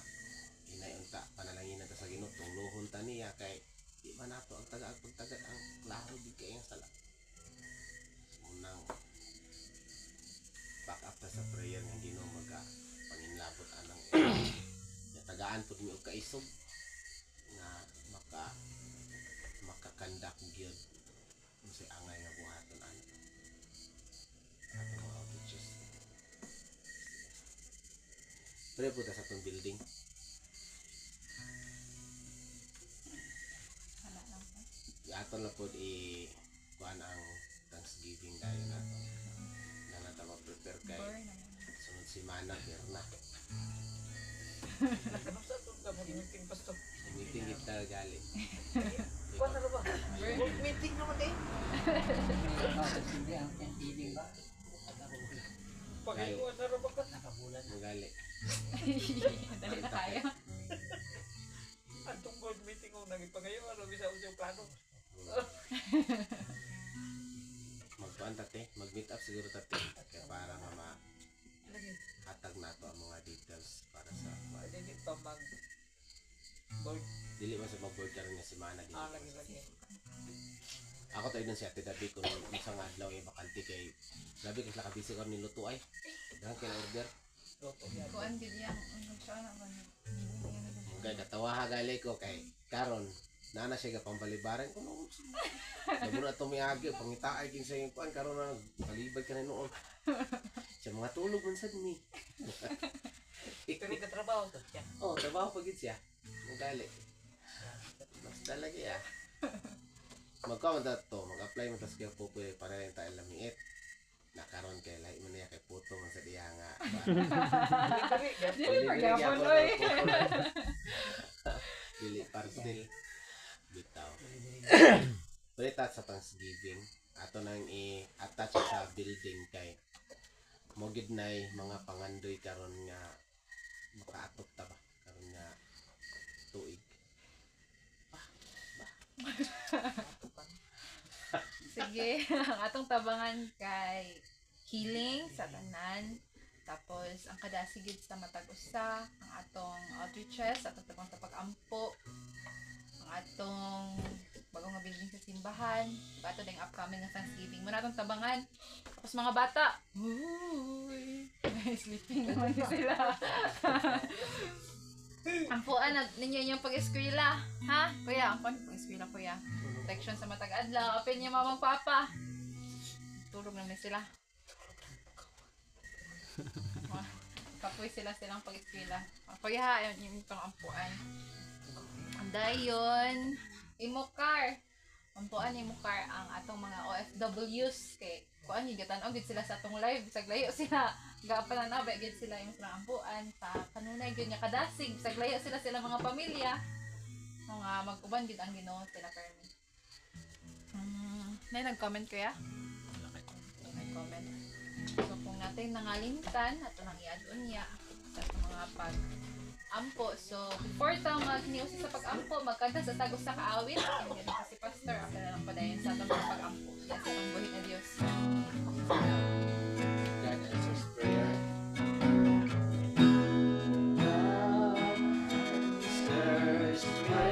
inayunta panalangin nato sa Ginoo tuluhon ta niya kay di man nato ang pagtagad ang klaro di kay ang sala. Unang back after sa prayer nga Ginoo maga panginlabot anang tagaan pud mi og kaisog nga makakandak gyud unsay angay nga buhaton ana ato mga outreaches. Pero po ta sa tong building Wala lang po. aton na pod kuan ang Thanksgiving dayon nato na nata ma-prepare kay Bore naman. sunod semana Berna Nakabasa ito ka mag-meeting pastor. meeting kita gali. Kuwan na ba? Board meeting naman eh. Hindi ang feeling ba? Pag-iwan na ba ka? Nakabulan. Magali. Dali na kayo. Antong board meeting ko nagipagayo ano bisa yung plano. Magkuan tate, mag-meet up siguro tate kaya para nga Lagi. hatag nato ang mga details para sa Pwede di pa mag board. dili man sa mag-board karon nga semana dili. Lagi. Ako tayo dun si Ate Dabi kung isang adlaw ay bakante kay grabe kasi nakabisi ko ni luto ay. Dahan kay na order. Kuan gid yang ano siya na ba. Kay natawa ha gali ko kay karon nana siya ga pambalibaran ko no. Sabi na to miagi pangitaay king sa yung kuan karon na palibad ka na noon. Sa mga tulog man sad ni. Pero katrabaho to. Yan. Oh, trabaho pa gid siya. Magali. Mas talaga ya. Magkaon ta to, mag-apply mo tas kaya po para rin tayo lamiit. Nakaroon kay lahi mo niya kay puto man sa diya nga. Dili pa gyapon oy. Dili parcel. Bitaw. Pwede sa Thanksgiving. Ato nang i-attach sa building kay mogid nay mga pangandoy karon nga makaatok ta ba karon nga tuig. Sige, ang atong tabangan kay healing sa tanan. Tapos ang kadasigid sa matag usa, ang atong outreaches, atong tabang tapag-ampo, ang atong bagong nga building sa simbahan, bato ding upcoming nga Thanksgiving. Muna atong tabangan. Tapos mga bata, uy, sleeping naman sila. Ampuan ninyo inyong pag-eskwela, ha? Kuya, ampuan pag-eskwela kuya. Protection sa matag adlaw, apin niya mamang papa. Tulog naman sila. Kapoy silang pag-eskwela. Kuya ha, yung pang ampuan. Dayon, imukar. Ampuan imukar ang atong mga OFWs kay kuan yung gatan-og gid sila sa atong live, saglayo sila. Gapananaw gid sila yung sa ampuan sa kanunay gid nya kadasig, saglayo sila mga pamilya. Mga mag-uban gid ang Ginoo sila permi. May nag-comment kuya? Nag-comment. So kung natin nangalimtan, ato nang i-add-on niya sa mga pag-ampo. So before tayo mag-niusa sa pag-ampo, magkanta sa tagos sa kaawit. Hindi na kasi pastor, ako na lang padayon sa atong mga pag-ampo. Yan sa itong buhay na Diyos. God answers prayer. God answers prayer.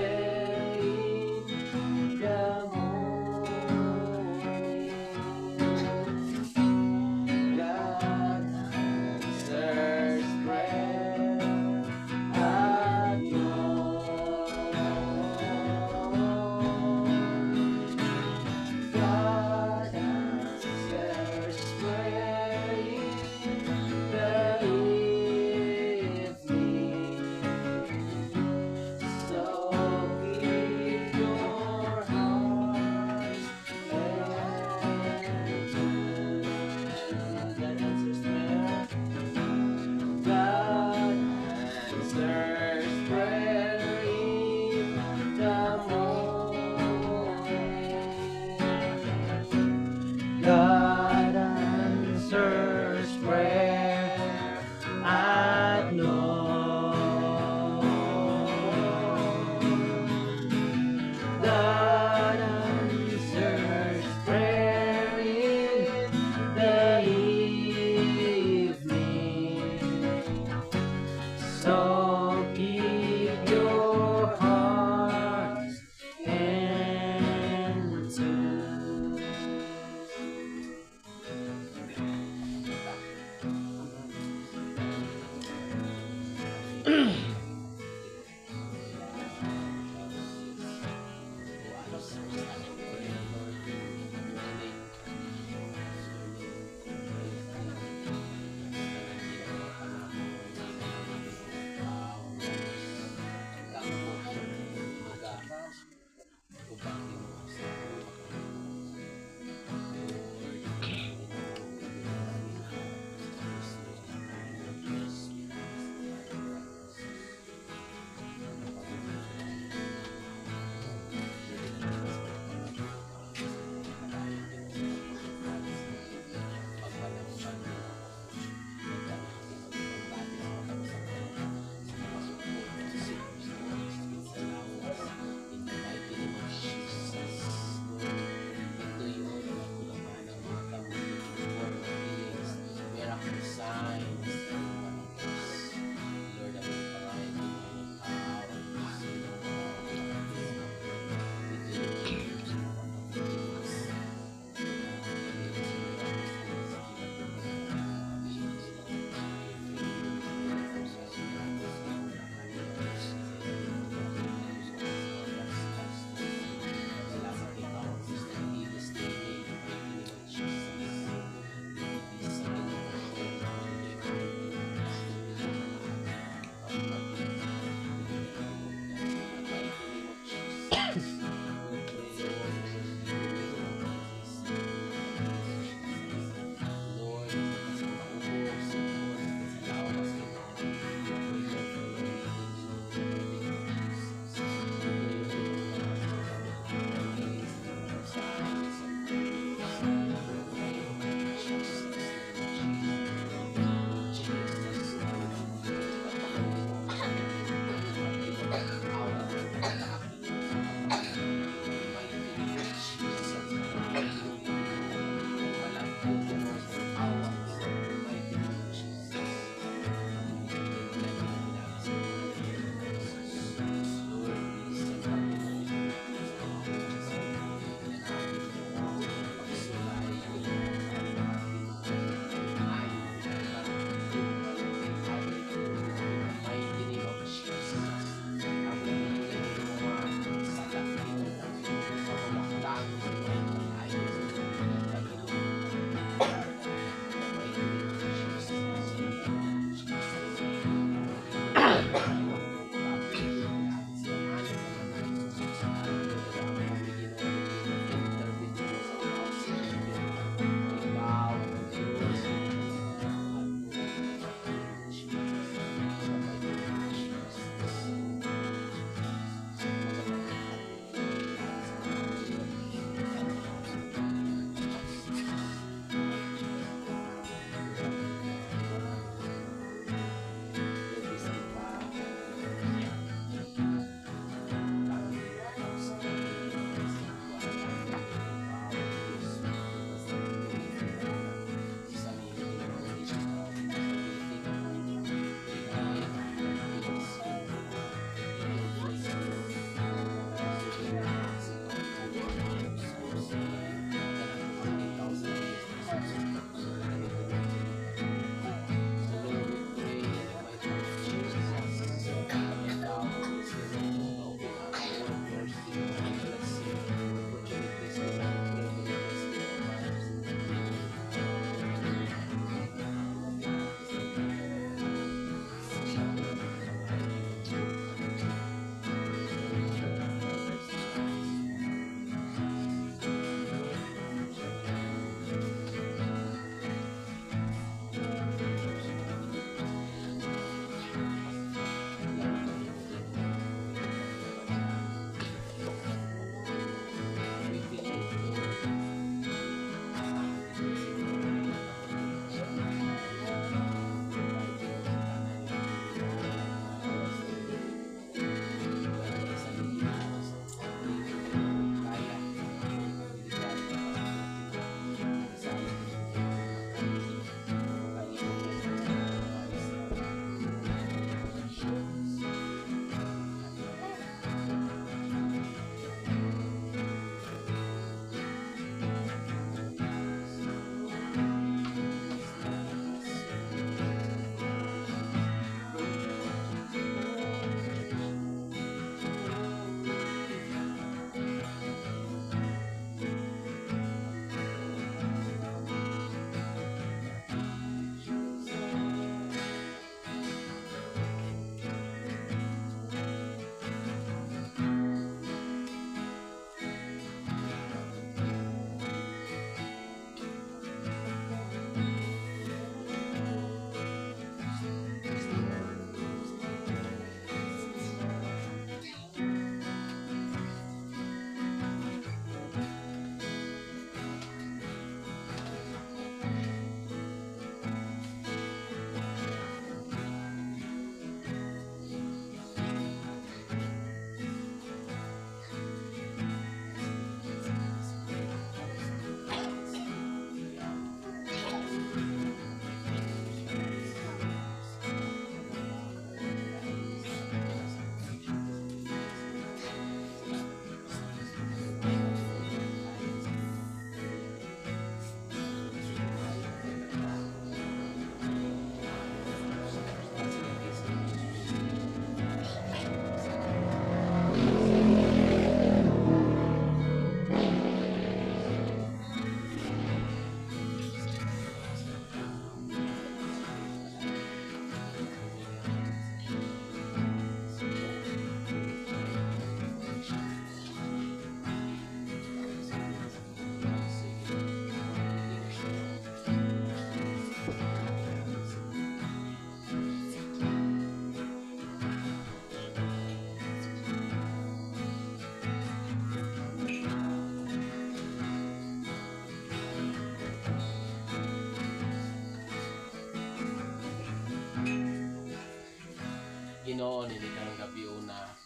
Ginoo nini karong gabi una.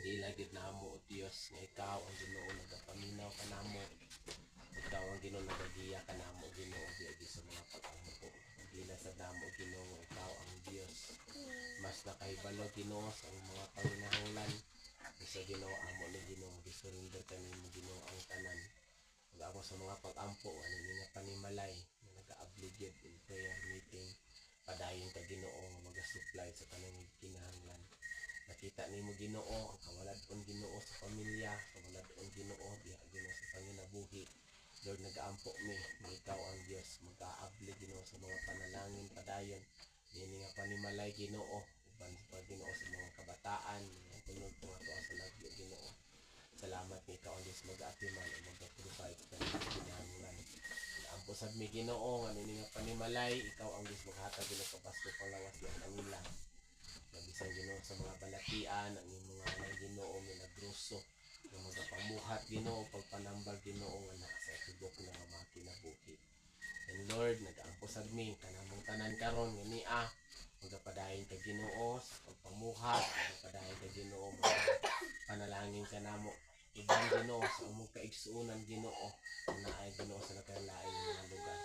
Dili gid namo o Dios nga ikaw ang Ginoo nagapaminaw kanamo. Ikaw ang Ginoo nagagiya kanamo Ginoo di sa mga pag-ampo. Dili sa damo Ginoo nga ikaw ang Dios. Mas nakahibalo Ginoo sa mga panginahanglan. Sa Ginoo amo ni Ginoo gisurrender kanimo Ginoo ang tanan. Ug ako sa mga pag-ampo ani nga panimalay nga naga-obligate in prayer meeting. Padayon ka Ginoo nga maga-supply sa tanang kinahanglan. Nakita nimo Ginoo ang kawalad-on Ginoo sa pamilya, kawalad-on Ginoo diha Ginoo sa panginabuhi. Lord nagaampo mi nga ikaw ang Dios mag-aabli Ginoo sa mga panalangin padayon. Nini nga panimalay Ginoo uban sa Ginoo sa mga kabataan nga tunod nga tuwa sa lagyo Ginoo. Salamat nga ikaw ang Dios mag-atiman o mag-provide sa mga kinahanglan. Ampo sad mi Ginoo nga nini nga panimalay ikaw ang Dios maghatag Ginoo sa pasto palawas sa kanila. Bisan Ginoo sa mga balatian ang imong mga Ginoo milagroso nga magapamuhat Ginoo pagpanambal Ginoo nga naa sa tibok na nga mga kinabuhi. And Lord nagaampo sad mi kanamong tanan karon nga nia magapadayon ka Ginoo sa pagpamuhat, magapadayon ka Ginoo panalangin kanamo ibang Ginoo sa among kaigsuonan Ginoo na ay Ginoo sa nakalain nga lugar.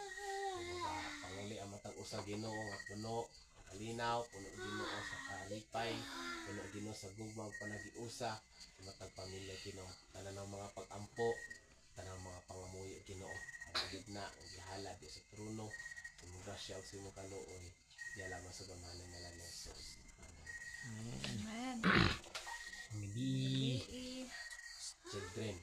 Panguli ang matag usa Ginoo nga puno kalinaw, puno Ginoo sa kalipay, puno Ginoo sa gugmang panagiusa, matag pamilya Ginoo, tanan ng mga pag-ampo, tanan ng mga pangamuyo Ginoo, haragid na ang gihala di sa trono, sumuga siya o simo kaluoy, di alam sa gamanan nga lang ng Jesus. Amen. Hindi. I- Children,